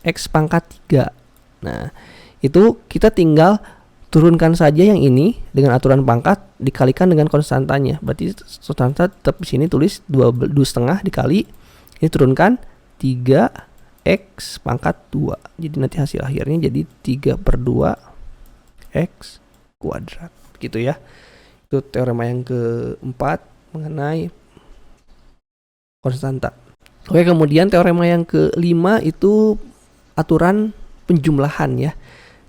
X pangkat 3. Nah, itu kita tinggal turunkan saja yang ini dengan aturan pangkat dikalikan dengan konstantanya. Berarti konstanta tetap di sini tulis 2,5 dikali, ini turunkan 3x pangkat 2. Jadi nanti hasil akhirnya jadi 3/2 x kuadrat gitu ya. Itu teorema yang keempat mengenai konstanta. Oke, kemudian teorema yang kelima itu aturan penjumlahan ya.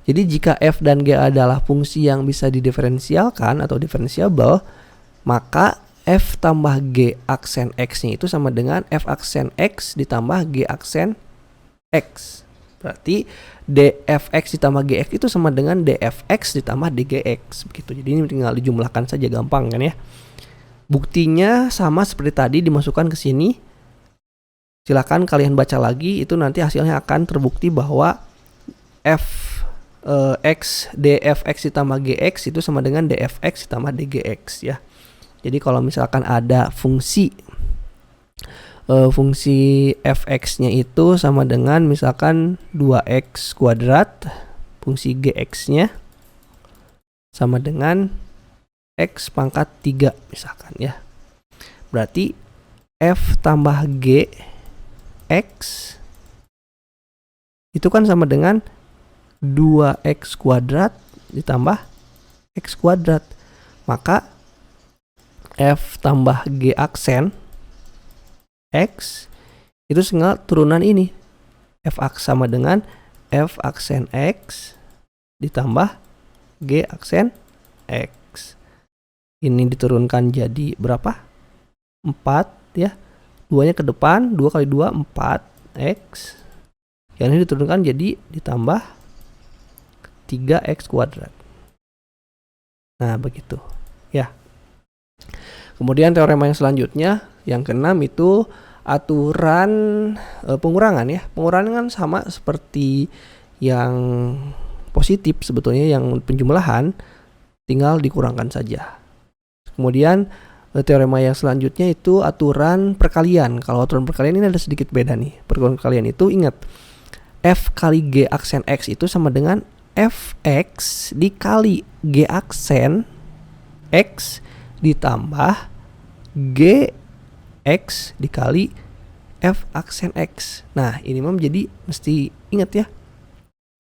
Jadi jika F dan G adalah fungsi yang bisa didiferensialkan atau differentiable, maka F tambah G aksen X-nya itu sama dengan F aksen X ditambah G aksen X. Berarti DFX ditambah GX itu sama dengan DFX ditambah DGX begitu. Jadi ini tinggal dijumlahkan saja, gampang kan ya. Buktinya sama seperti tadi, dimasukkan ke sini. Silakan kalian baca lagi, itu nanti hasilnya akan terbukti bahwa F X dfx ditambah gx itu sama dengan dfx ditambah dgx ya. Jadi kalau misalkan ada fungsi fx-nya itu sama dengan misalkan 2x kuadrat, fungsi gx-nya sama dengan x pangkat 3 misalkan ya. Berarti f tambah g x itu kan sama dengan 2x kuadrat ditambah x kuadrat. Maka f tambah g aksen x itu tinggal turunan ini. F sama dengan f aksen x ditambah g aksen x. Ini diturunkan jadi berapa? 4 ya. 2-nya ke depan, 2 kali 2 4x. Yang ini diturunkan jadi ditambah 3x kuadrat. Nah, begitu ya. Kemudian teorema yang selanjutnya, yang keenam itu aturan pengurangan ya. Pengurangan sama seperti yang positif sebetulnya, yang penjumlahan tinggal dikurangkan saja. Kemudian teorema yang selanjutnya itu aturan perkalian. Kalau aturan perkalian ini ada sedikit beda nih. Perkalian itu ingat, f kali g aksen x itu sama dengan fx dikali g aksen x ditambah gx dikali f aksen x. Nah, ini mah jadi mesti ingat ya.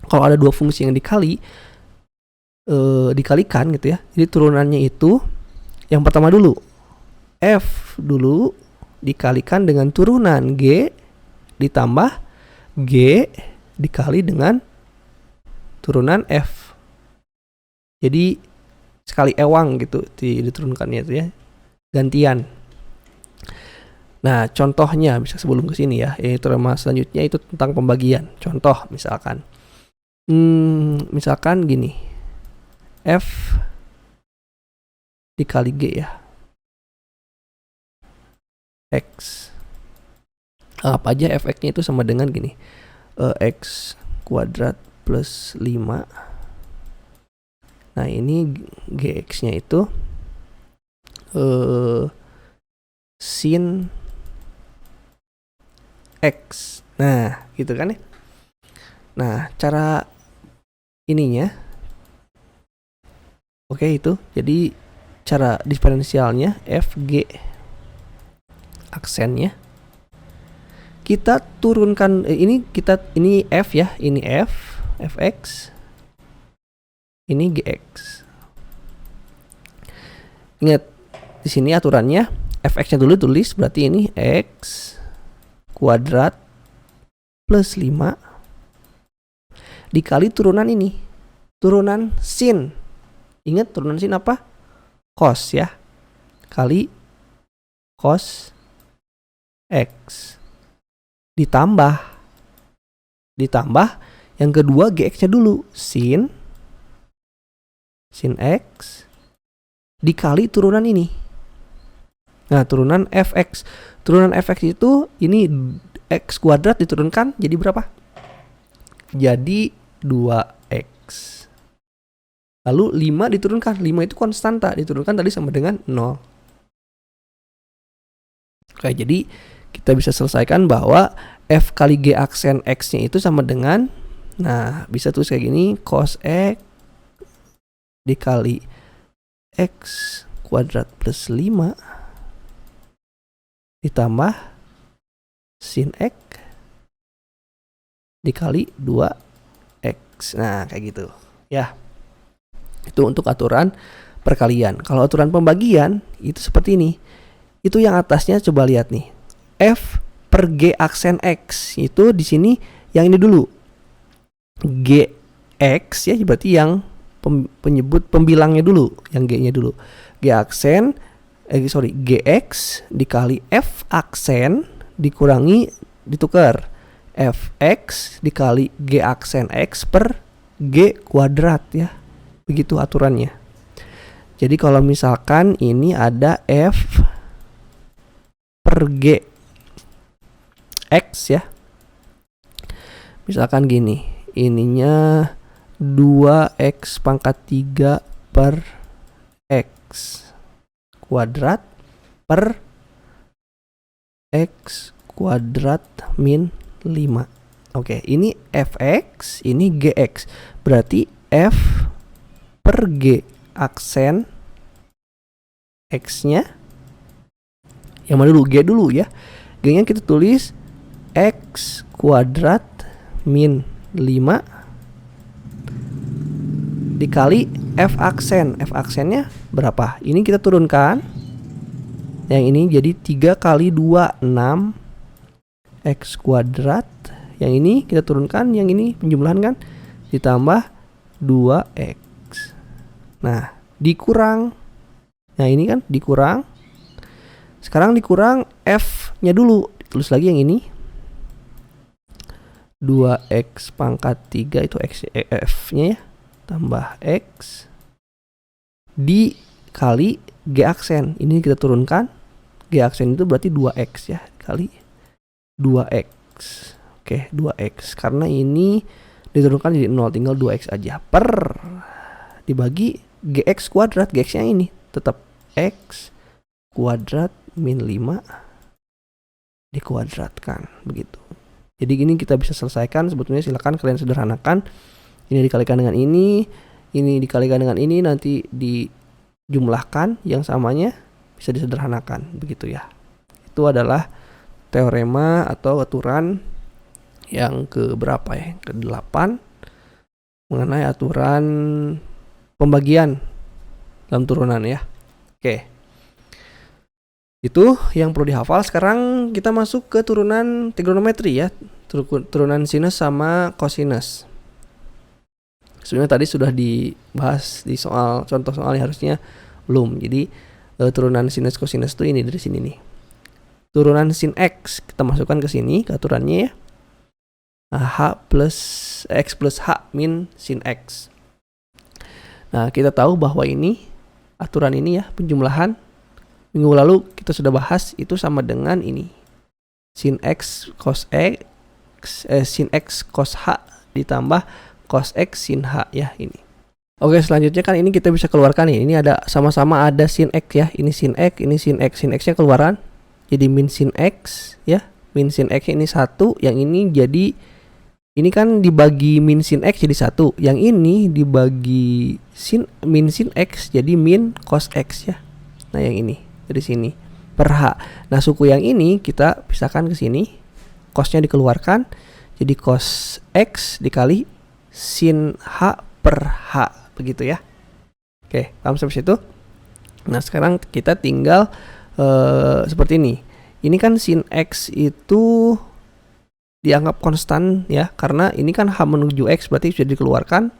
Kalau ada dua fungsi yang dikalikan gitu ya. Jadi turunannya itu yang pertama dulu f dulu dikalikan dengan turunan g ditambah g dikali dengan turunan f. Jadi sekali ewang gitu diturunkannya itu ya, gantian. Nah, contohnya bisa sebelum ke sini ya, yaitu teorema selanjutnya itu tentang pembagian. Contoh misalkan misalkan gini, f dikali g ya, x. Apa aja fx-nya itu sama dengan gini, x kuadrat plus 5. Nah, ini gx-nya itu sin x. Nah, gitu kan ya. Nah, cara ininya oke, itu jadi cara diferensialnya fg aksennya kita turunkan ini f ya, ini fx, ini gx. Ingat di sini aturannya fx-nya dulu tulis, berarti ini x kuadrat plus 5 dikali turunan ini, turunan sin. Ingat turunan sin apa? Cos ya, kali cos x ditambah yang kedua gx-nya dulu, sin x dikali turunan ini. Nah, turunan fx. Turunan fx itu ini x kuadrat diturunkan jadi berapa? Jadi 2x. Lalu 5 diturunkan. 5 itu konstanta, diturunkan tadi sama dengan 0. Oke, jadi kita bisa selesaikan bahwa f kali g aksen x-nya itu sama dengan, nah, bisa tulis kayak gini, cos x dikali x kuadrat plus 5 ditambah sin x dikali 2x. Nah, kayak gitu ya. Itu untuk aturan perkalian. Kalau aturan pembagian itu seperti ini. Itu yang atasnya coba lihat nih. F per G aksen X itu di sini yang ini dulu. GX ya, berarti yang penyebut pembilangnya dulu, yang G-nya dulu. G aksen GX dikali F aksen dikurangi ditukar fx dikali G aksen X per G kuadrat ya. Begitu aturannya. Jadi kalau misalkan ini ada F per G X ya. Misalkan gini, ininya 2x pangkat 3 per x kuadrat per x kuadrat min 5. Oke, ini fx, ini gx. Berarti f per g aksen x-nya yang mana dulu? G dulu ya. G-nya kita tulis x kuadrat min 5 dikali f aksen. F aksennya berapa? Ini kita turunkan. Yang ini jadi 3 kali 2 6 x kuadrat. Yang ini kita turunkan, yang ini penjumlahan kan, ditambah 2x. Nah, dikurang. Nah, ini kan dikurang. Sekarang dikurang f-nya dulu. Tulis lagi yang ini. 2x pangkat 3 itu f-nya ya. Tambah x dikali g aksen. Ini kita turunkan. G aksen itu berarti 2x ya, kali 2x. Oke, 2x. Karena ini diturunkan jadi 0, tinggal 2x aja. Per dibagi gx kuadrat. Gx-nya ini tetap x kuadrat min 5 dikuadratkan. Begitu. Jadi gini kita bisa selesaikan. Sebetulnya silakan kalian sederhanakan. Ini dikalikan dengan ini dikalikan dengan ini, nanti dijumlahkan, yang samanya bisa disederhanakan, begitu ya. Itu adalah teorema atau aturan yang ke berapa ya? Ke-8 mengenai aturan pembagian dalam turunan ya. Oke. Itu yang perlu dihafal. Sekarang kita masuk ke turunan trigonometri ya. Turunan sinus sama kosinus. Sebenarnya tadi sudah dibahas di soal, contoh soalnya harusnya belum. Jadi turunan sinus kosinus itu ini dari sini nih. Turunan sin x kita masukkan ke sini, ke aturannya ya. H plus x plus h min sin x. Nah, kita tahu bahwa ini aturan ini ya, penjumlahan minggu lalu kita sudah bahas, itu sama dengan ini. Sin x cos x sin x cos h ditambah cos x sin h ya ini. Oke, selanjutnya kan ini kita bisa keluarkan nih. Ini ada sama-sama ada sin x ya. Ini sin x, ini sin x. Sin x-nya keluaran. Jadi min sin x ya. Min sin x ini 1, yang ini jadi ini kan dibagi min sin x jadi 1. Yang ini dibagi min sin x jadi min cos x ya. Nah, yang ini dari sini per h. Nah, suku yang ini kita pisahkan ke sini. Cosnya dikeluarkan. Jadi cos x dikali sin h per h, begitu ya. Oke, paham sampai situ? Nah, sekarang kita tinggal seperti ini. Ini kan sin x itu dianggap konstan ya, karena ini kan h menuju x, berarti sudah dikeluarkan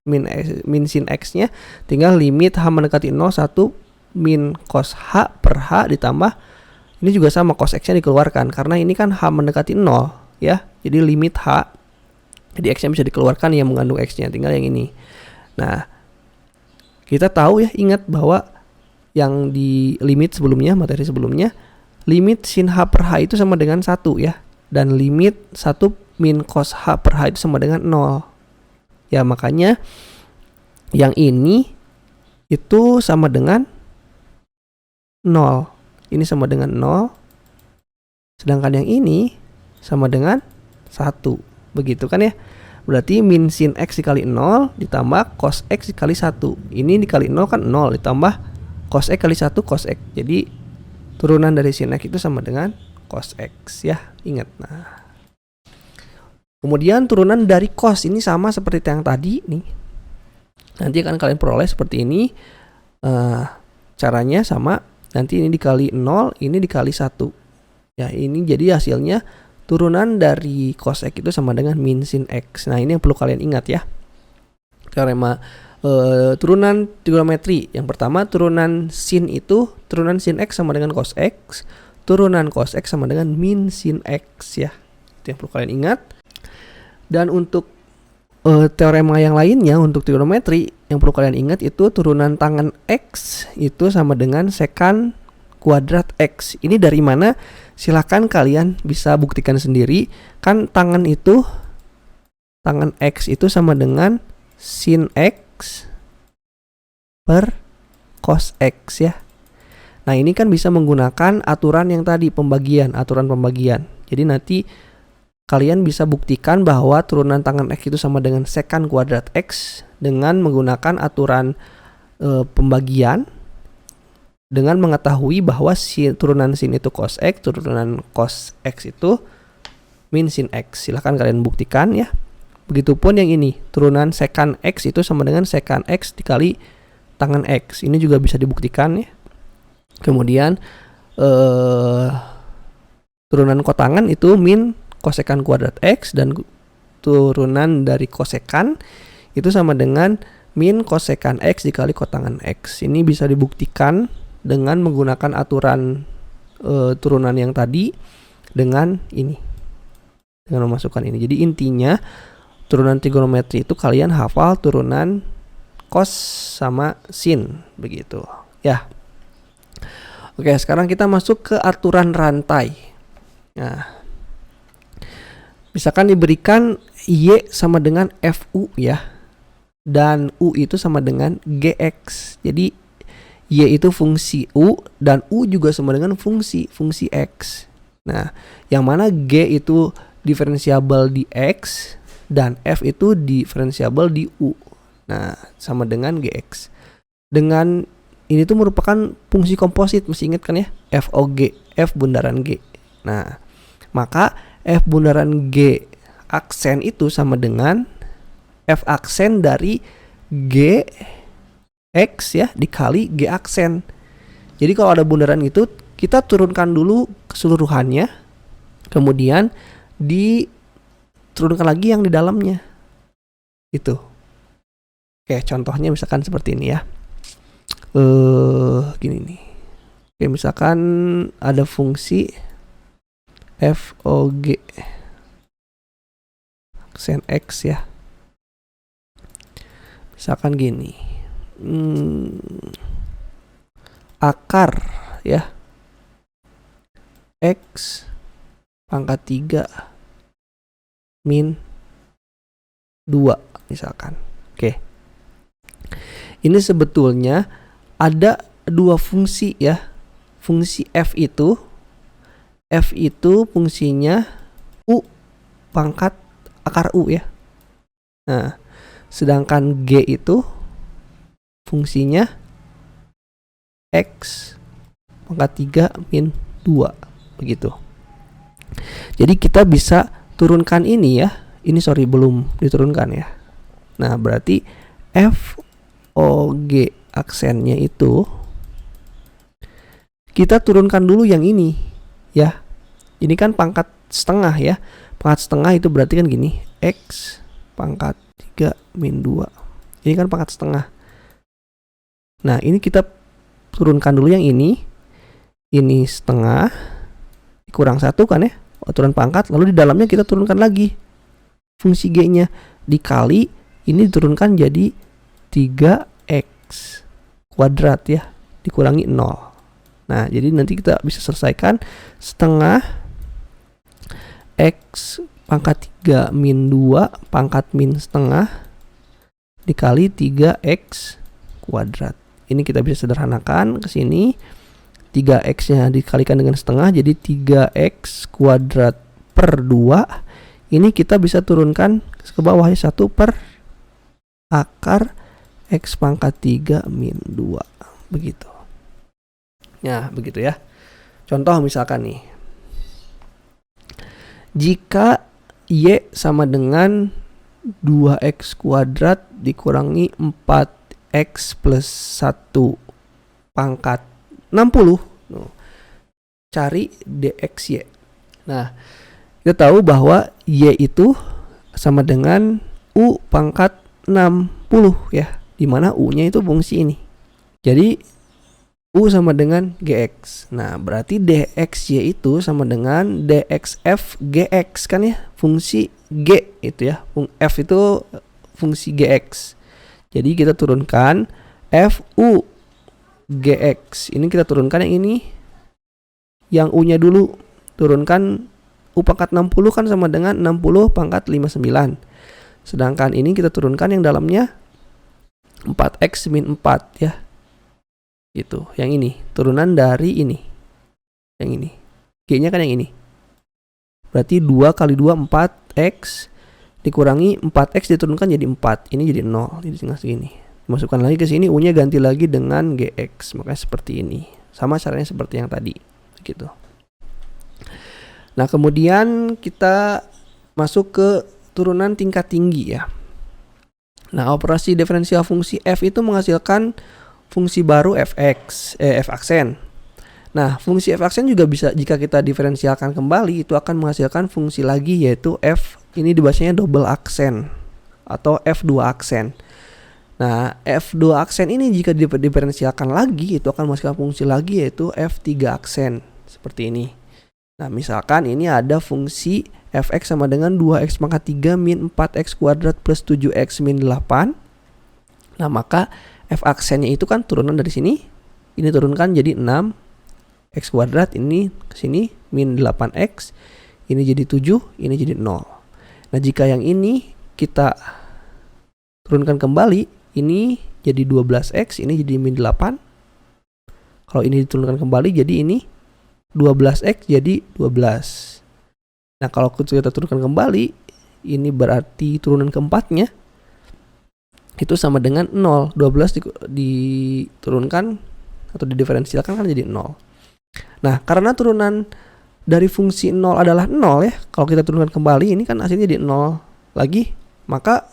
min sin x-nya. Tinggal limit h mendekati 0 1 min cos h per h ditambah ini juga sama, cos x-nya dikeluarkan karena ini kan h mendekati 0 ya. Jadi limit h, jadi x-nya bisa dikeluarkan yang mengandung x-nya, tinggal yang ini. Nah, kita tahu ya, ingat bahwa yang di limit sebelumnya, materi sebelumnya, limit sin h per h itu sama dengan 1 ya. Dan limit 1 min cos h per h itu sama dengan 0. Ya, makanya yang ini itu sama dengan 0. Ini sama dengan 0. Sedangkan yang ini sama dengan 1. Begitu kan ya. Berarti min sin x dikali 0 ditambah cos x dikali 1. Ini dikali 0 kan 0 ditambah cos x kali 1 cos x. Jadi turunan dari sin x itu sama dengan cos x ya. Ingat. Nah, kemudian turunan dari cos ini sama seperti yang tadi nih. Nanti akan kalian peroleh seperti ini. Caranya sama. Nanti ini dikali 0, ini dikali 1. Ya, ini jadi hasilnya turunan dari cos x itu sama dengan min sin x. Nah, ini yang perlu kalian ingat ya. Teorema turunan trigonometri. Yang pertama, turunan sin itu, turunan sin x sama dengan cos x. Turunan cos x sama dengan min sin x ya. Itu yang perlu kalian ingat. Dan untuk teorema yang lainnya, untuk trigonometri, yang perlu kalian ingat itu turunan tangan x itu sama dengan sekan kuadrat x. Ini dari mana? Silahkan kalian bisa buktikan sendiri. Kan tangan x itu sama dengan sin X per cos X ya. Nah ini kan bisa menggunakan aturan yang tadi, aturan pembagian. Jadi nanti kalian bisa buktikan bahwa turunan tangan X itu sama dengan sekan kuadrat X dengan menggunakan aturan pembagian, dengan mengetahui bahwa turunan sin itu cos X, turunan cos X itu min sin X. Silahkan kalian buktikan ya. Begitupun yang ini, turunan sekan X itu sama dengan sekan X dikali tangan X. Ini juga bisa dibuktikan ya. Kemudian turunan kotangan itu min kosekan kuadrat X, dan turunan dari kosekan itu sama dengan min kosekan X dikali kotangan X. Ini bisa dibuktikan dengan menggunakan aturan turunan yang tadi dengan ini, dengan memasukkan ini. Jadi intinya turunan trigonometri itu kalian hafal turunan cos sama sin begitu ya. Oke, sekarang kita masuk ke aturan rantai. Nah, misalkan diberikan Y sama dengan FU ya, dan U itu sama dengan GX. Jadi Y itu fungsi U dan U juga sama dengan fungsi X. Nah, yang mana G itu diferensiabel di X dan F itu diferensiabel di U. Nah, sama dengan GX. Dengan ini tuh merupakan fungsi komposit, masih ingat kan ya? FOG, F bundaran G. Nah, maka F bundaran G aksen itu sama dengan F aksen dari G X ya dikali G aksen. Jadi kalau ada bundaran itu kita turunkan dulu keseluruhannya, kemudian diturunkan lagi yang di dalamnya. Itu. Oke, contohnya misalkan seperti ini ya. Gini nih. Oke, misalkan ada fungsi FOG aksen X ya. Misalkan gini. Akar ya. X pangkat 3 min 2 misalkan. Oke. Ini sebetulnya ada dua fungsi ya. Fungsi F itu fungsinya U pangkat akar U ya. Nah, sedangkan G itu fungsinya X pangkat 3 min 2 begitu. Jadi kita bisa turunkan ini ya. Ini belum diturunkan ya. Nah, berarti FOG aksennya itu kita turunkan dulu yang ini ya. Ini kan pangkat setengah ya. Pangkat setengah itu berarti kan gini, X pangkat 3 min 2. Ini kan pangkat setengah. Nah, ini kita turunkan dulu yang ini. Ini setengah kurang 1 kan ya, turun pangkat. Lalu di dalamnya kita turunkan lagi fungsi G-nya dikali ini diturunkan jadi 3X kuadrat ya, dikurangi 0. Nah, jadi nanti kita bisa selesaikan setengah X pangkat 3 min 2 pangkat min setengah dikali 3X kuadrat. Ini kita bisa sederhanakan ke sini. 3X-nya dikalikan dengan setengah jadi 3X kuadrat per 2. Ini kita bisa turunkan ke bawah ya, 1 per akar X pangkat 3 min 2 begitu. Ya, begitu ya. Contoh misalkan nih. Jika Y sama dengan 2X kuadrat dikurangi 4X plus 1 pangkat 60. Cari DXY. Nah, kita tahu bahwa Y itu sama dengan U pangkat 60 ya. Dimana U-nya itu fungsi ini. Jadi U sama dengan GX. Nah, berarti DXY itu sama dengan DXF GX kan ya. Fungsi G itu ya. F itu fungsi GX. Jadi kita turunkan FU GX. Ini kita turunkan yang ini. Yang U-nya dulu. Turunkan U pangkat 60 kan sama dengan 60 pangkat 59. Sedangkan ini kita turunkan yang dalamnya 4x min 4 ya. Gitu. Yang ini turunan dari ini. Yang ini. G-nya kan yang ini. Berarti 2 kali 2 4x dikurangi 4x diturunkan jadi 4. Ini jadi 0. Jadi tinggal segini. Masukkan lagi ke sini, U-nya ganti lagi dengan GX. Makanya seperti ini. Sama caranya seperti yang tadi. Gitu. Nah, kemudian kita masuk ke turunan tingkat tinggi ya. Nah, operasi diferensial fungsi f itu menghasilkan fungsi baru fx, f aksen. Nah, fungsi f aksen juga bisa jika kita diferensialkan kembali itu akan menghasilkan fungsi lagi yaitu f, ini dibacanya double aksen atau f2 aksen. Nah, f2 aksen ini jika diferensialkan lagi itu akan menghasilkan fungsi lagi yaitu f3 aksen seperti ini. Nah, misalkan ini ada fungsi fx sama dengan 2x pangkat 3 min 4x kuadrat plus 7x min 8. Nah, maka f aksennya itu kan turunan dari sini. Ini turunkan jadi 6x kuadrat, ini ke sini min 8x. Ini jadi 7, ini jadi 0. Nah, jika yang ini kita turunkan kembali, ini jadi 12x, ini jadi min 8. Kalau ini diturunkan kembali jadi ini 12x jadi 12. Nah, kalau kita turunkan kembali, ini berarti turunan keempatnya itu sama dengan 0. 12 diturunkan atau didiferensialkan kan jadi 0. Nah, karena turunan dari fungsi 0 adalah 0 ya. Kalau kita turunkan kembali, ini kan hasilnya jadi 0 lagi. Maka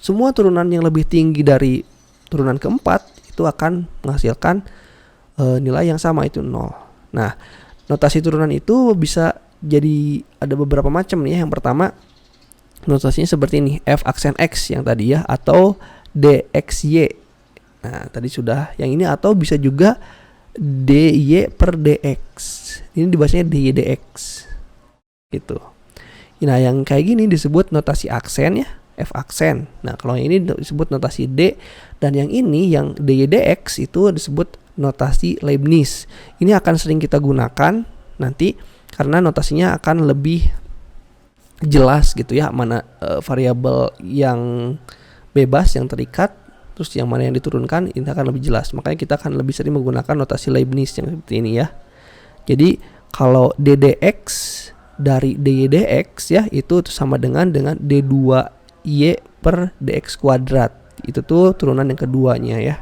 semua turunan yang lebih tinggi dari turunan keempat itu akan menghasilkan nilai yang sama, itu 0. Nah, notasi turunan itu bisa jadi ada beberapa macam nih. Yang pertama, notasinya seperti ini, f aksen x yang tadi ya, atau dxy. Nah, tadi sudah yang ini, atau bisa juga dy per dx. Ini dibacanya dy dx. Gitu. Nah, yang kayak gini disebut notasi aksen ya, f aksen. Nah, kalau yang ini disebut notasi d, dan yang ini yang dy dx itu disebut notasi Leibniz. Ini akan sering kita gunakan nanti karena notasinya akan lebih jelas gitu ya, mana variabel yang bebas yang terikat, terus yang mana yang diturunkan, ini akan lebih jelas. Makanya kita akan lebih sering menggunakan notasi Leibniz yang seperti ini ya. Jadi kalau ddx dari dy dx ya itu sama dengan d2y per dx kuadrat. Itu tuh turunan yang keduanya ya.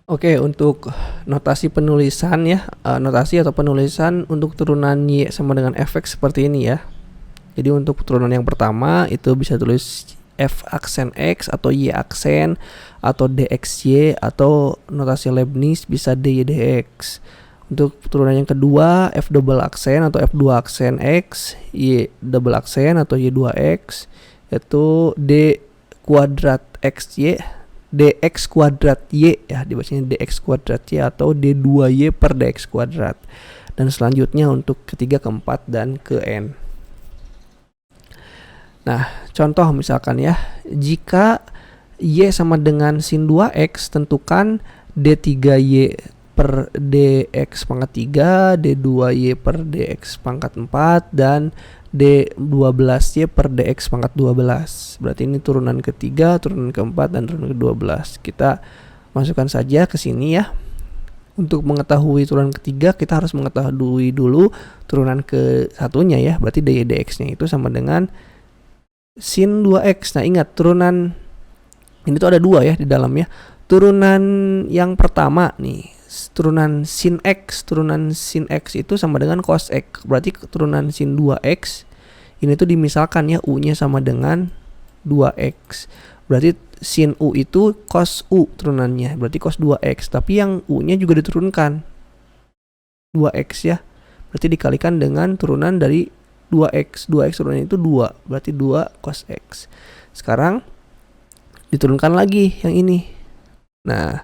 Oke, untuk notasi penulisan ya, notasi atau penulisan untuk turunan y sama dengan fx seperti ini ya. Jadi untuk turunan yang pertama itu bisa tulis f aksen x atau y aksen atau dxy, atau notasi Leibniz bisa dy dx. Untuk turunan yang kedua f double aksen atau f2 aksen x, y double aksen atau y2x, yaitu d kuadrat xy, dx kuadrat y ya, dibacanya dx kuadrat y atau d2y per dx kuadrat. Dan selanjutnya untuk ketiga, keempat, dan ke n. Nah, contoh misalkan ya, jika y sama dengan sin 2x, tentukan d3y per dx pangkat 3, d2y per dx pangkat 4, dan d12y per dx pangkat 12. Berarti ini turunan ketiga, turunan keempat, dan turunan ke-12. Kita masukkan saja ke sini ya. Untuk mengetahui turunan ketiga, kita harus mengetahui dulu turunan ke satunya ya. Berarti dy dx-nya itu sama dengan sin 2x. Nah, ingat turunan ini tuh ada dua ya di dalamnya. Turunan yang pertama nih, turunan sin x itu sama dengan cos x. Berarti turunan sin 2x ini tuh dimisalkan ya, u-nya sama dengan 2x. Berarti sin u itu cos u turunannya, berarti cos 2x. Tapi yang u-nya juga diturunkan 2x ya. Berarti dikalikan dengan turunan dari 2x. 2x turunannya itu 2, berarti 2 cos x. Sekarang diturunkan lagi yang ini. Nah,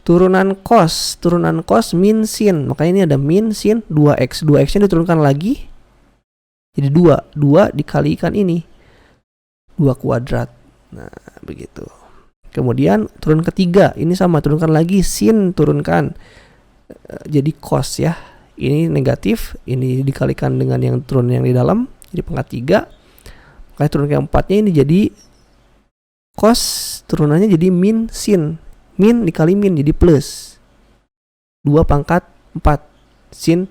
turunan cos min sin, makanya ini ada min sin 2x. 2x-nya diturunkan lagi jadi 2 dikalikan ini 2 kuadrat. Nah, begitu. Kemudian turun ketiga, ini sama, turunkan lagi sin, turunkan jadi cos ya. Ini negatif, ini dikalikan dengan yang turun yang di dalam, jadi pangkat 3. Makanya turunan keempatnya ini jadi cos, turunannya jadi min sin. Min dikali min jadi plus 2 pangkat 4 sin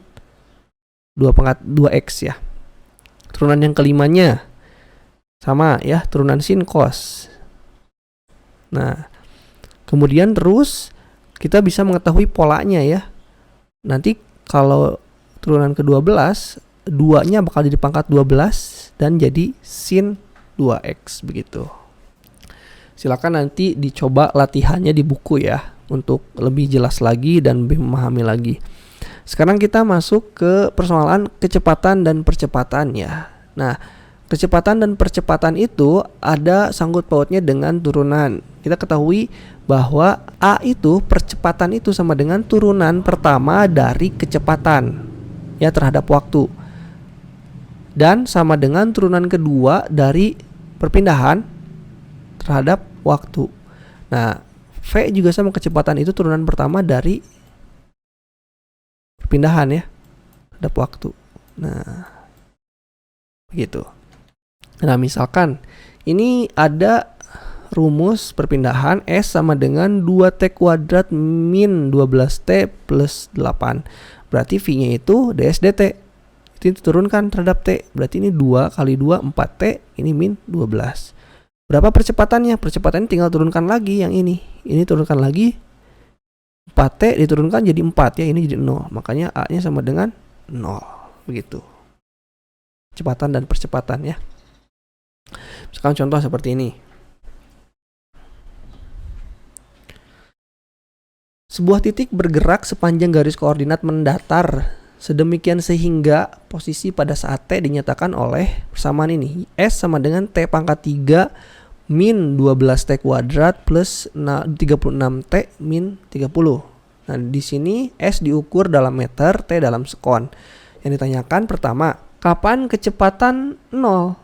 2 pangkat 2x ya. Turunan yang kelimanya sama ya, turunan sin cos. Nah, kemudian terus kita bisa mengetahui polanya ya. Nanti kalau turunan ke-12, 2-nya bakal jadi pangkat 12 dan jadi sin 2x begitu. Silakan nanti dicoba latihannya di buku ya, untuk lebih jelas lagi dan lebih memahami lagi. Sekarang kita masuk ke persoalan kecepatan dan percepatan ya. Nah, kecepatan dan percepatan itu ada sangkut pautnya dengan turunan. Kita ketahui bahwa A itu, percepatan itu sama dengan turunan pertama dari kecepatan ya terhadap waktu. Dan sama dengan turunan kedua dari perpindahan terhadap waktu. Nah, V juga sama, kecepatan itu turunan pertama dari perpindahan ya terhadap waktu. Nah, begitu. Nah, misalkan ini ada rumus perpindahan S sama dengan 2T kuadrat min 12T plus 8. Berarti V-nya itu ds dt. Itu diturunkan terhadap T. Berarti ini 2 kali 2 4T, ini min 12. Berapa percepatannya? Percepatannya tinggal turunkan lagi yang ini. Ini turunkan lagi 4T diturunkan jadi 4 ya, ini jadi 0. Makanya A-nya sama dengan 0. Begitu. Kecepatan dan percepatan ya. Misalkan contoh seperti ini. Sebuah titik bergerak sepanjang garis koordinat mendatar sedemikian sehingga posisi pada saat T dinyatakan oleh persamaan ini. S sama dengan T pangkat 3 min 12T kuadrat plus 36T min 30. Nah, di sini S diukur dalam meter, T dalam sekon. Yang ditanyakan pertama, kapan kecepatan 0?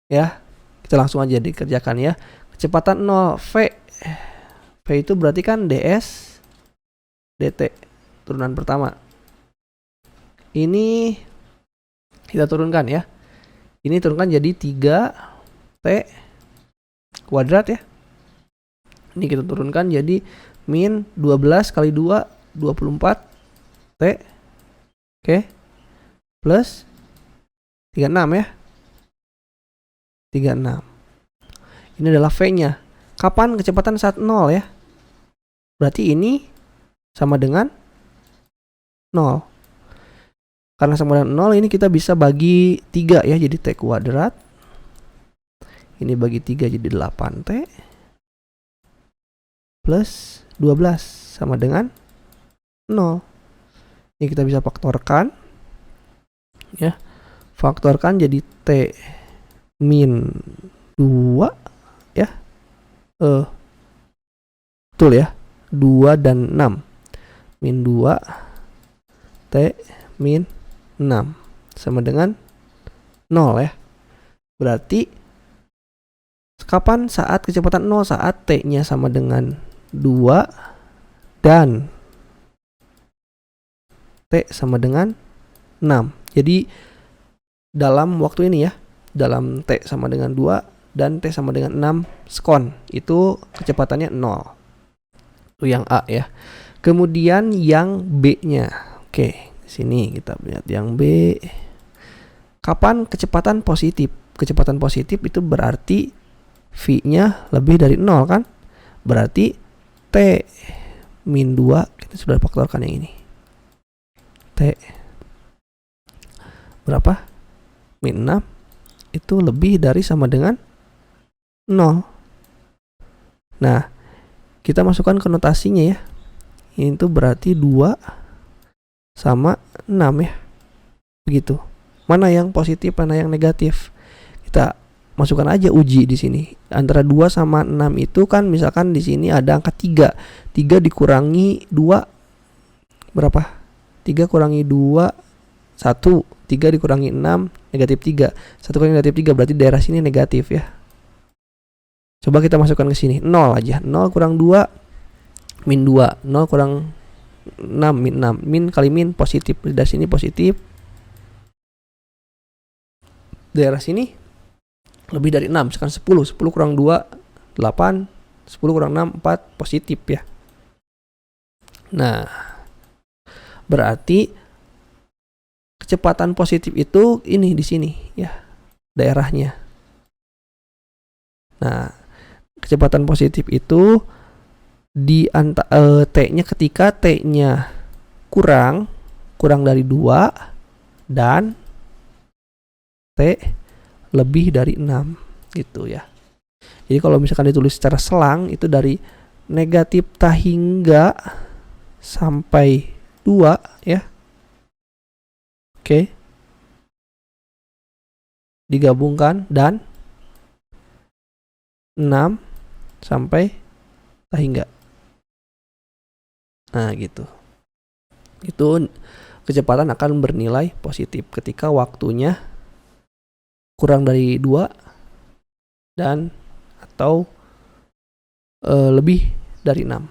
Ya, kita langsung aja dikerjakan ya. Kecepatan 0, V. V itu berarti kan ds dt, turunan pertama. Ini kita turunkan ya. Ini turunkan jadi 3T kuadrat ya. Ini kita turunkan jadi min 12 kali 2 24 T. Oke. Plus 36 ya. 36. Ini adalah V-nya. Kapan kecepatan saat 0 ya? Berarti ini sama dengan 0. Karena sama dengan 0, ini kita bisa bagi 3 ya, jadi T kuadrat. Ini bagi 3 jadi 8T plus 12 sama dengan 0. Ini kita bisa faktorkan ya. Faktorkan jadi T min 2 ya. Betul ya. 2 dan 6. Min 2 T min 6 sama dengan 0 ya. Berarti kapan saat kecepatan 0? Saat T-nya sama dengan 2 dan T sama dengan 6. Jadi dalam waktu ini ya, dalam T sama dengan 2 dan T sama dengan 6 sekon, itu kecepatannya 0. Itu yang A ya. Kemudian yang B-nya. Oke, sini kita lihat yang B. Kapan kecepatan positif? Kecepatan positif itu berarti V-nya lebih dari 0 kan? Berarti T min 2, kita sudah faktorkan yang ini. T berapa? Min 6 itu lebih dari sama dengan 0. Nah, kita masukkan konotasinya ya. Ini tuh berarti 2 sama 6 ya. Begitu. Mana yang positif, mana yang negatif? Kita masukkan aja uji di sini. Antara 2 sama 6 itu kan misalkan di sini ada angka 3. 3 dikurangi 2 berapa? 3 kurangi 2 1. 3 dikurangi 6 negatif 3. 1 kurangi negatif 3 berarti daerah sini negatif ya. Coba kita masukkan ke sini. 0 aja. 0 kurang 2 min 2. 0 kurang 6 min 6. Min kali min positif. Dari sini positif. Daerah sini lebih dari 6, misalkan 10 kurang 2, 8, 10 kurang 6, 4, positif ya. Nah, berarti kecepatan positif itu ini di sini ya, daerahnya. Nah, kecepatan positif itu di T-nya ketika T-nya kurang dari 2 dan T lebih dari 6 gitu ya. Jadi kalau misalkan ditulis secara selang itu dari negatif ta hingga sampai 2 ya. Oke. Digabungkan dan 6 sampai ta hingga. Nah, gitu. Itu kecepatan akan bernilai positif ketika waktunya kurang dari 2 dan atau lebih dari 6.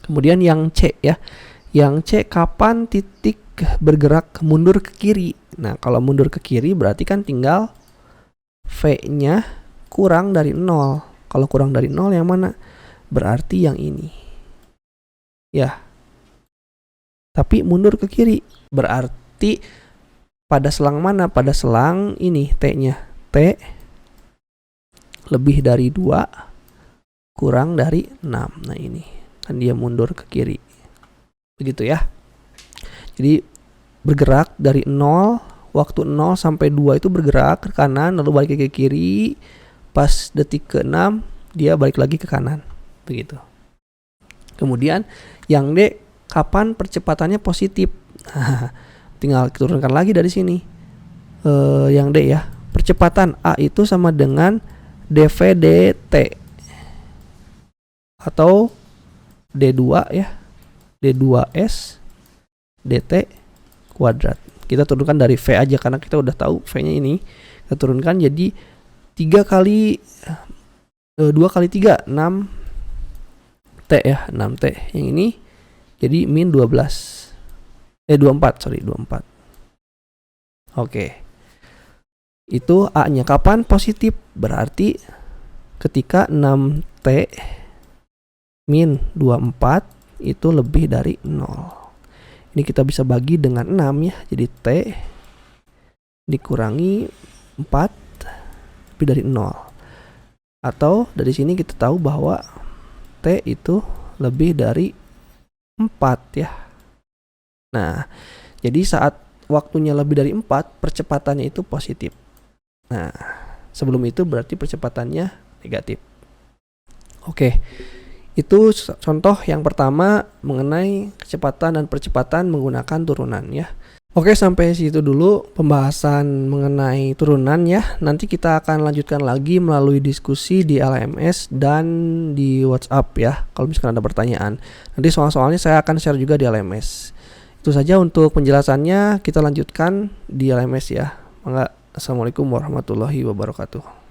Kemudian yang C ya. Yang C, kapan titik bergerak mundur ke kiri. Nah, kalau mundur ke kiri berarti kan tinggal V-nya kurang dari 0. Kalau kurang dari 0 yang mana? Berarti yang ini. Ya. Tapi mundur ke kiri berarti pada selang mana? Pada selang ini T-nya. T lebih dari 2 kurang dari 6. Nah, ini kan dia mundur ke kiri. Begitu ya. Jadi bergerak dari 0, waktu 0 sampai 2 itu bergerak ke kanan lalu balik ke kiri. Pas detik ke-6 dia balik lagi ke kanan. Begitu. Kemudian yang D, kapan percepatannya positif? Tinggal turunkan lagi dari sini. Yang D ya. Percepatan A itu sama dengan dv dt atau d2 ya. d2s dt kuadrat. Kita turunkan dari V aja karena kita udah tahu V-nya ini. Kita turunkan jadi 2 kali 3 6 T ya, 6T. Yang ini jadi min 24, sorry 24. Oke. Itu A-nya. Kapan positif? Berarti ketika 6T min 24 itu lebih dari 0. Ini kita bisa bagi dengan 6 ya. Jadi T dikurangi 4 lebih dari 0. Atau dari sini kita tahu bahwa T itu lebih dari 4 ya. Nah, jadi saat waktunya lebih dari 4, percepatannya itu positif. Nah, sebelum itu berarti percepatannya negatif. Oke. Itu contoh yang pertama mengenai kecepatan dan percepatan menggunakan turunan ya. Oke, sampai situ dulu pembahasan mengenai turunan ya. Nanti kita akan lanjutkan lagi melalui diskusi di LMS dan di WhatsApp ya. Kalau misalkan ada pertanyaan. Nanti soal-soalnya saya akan share juga di LMS. Itu saja untuk penjelasannya, kita lanjutkan di LMS ya. Assalamualaikum warahmatullahi wabarakatuh.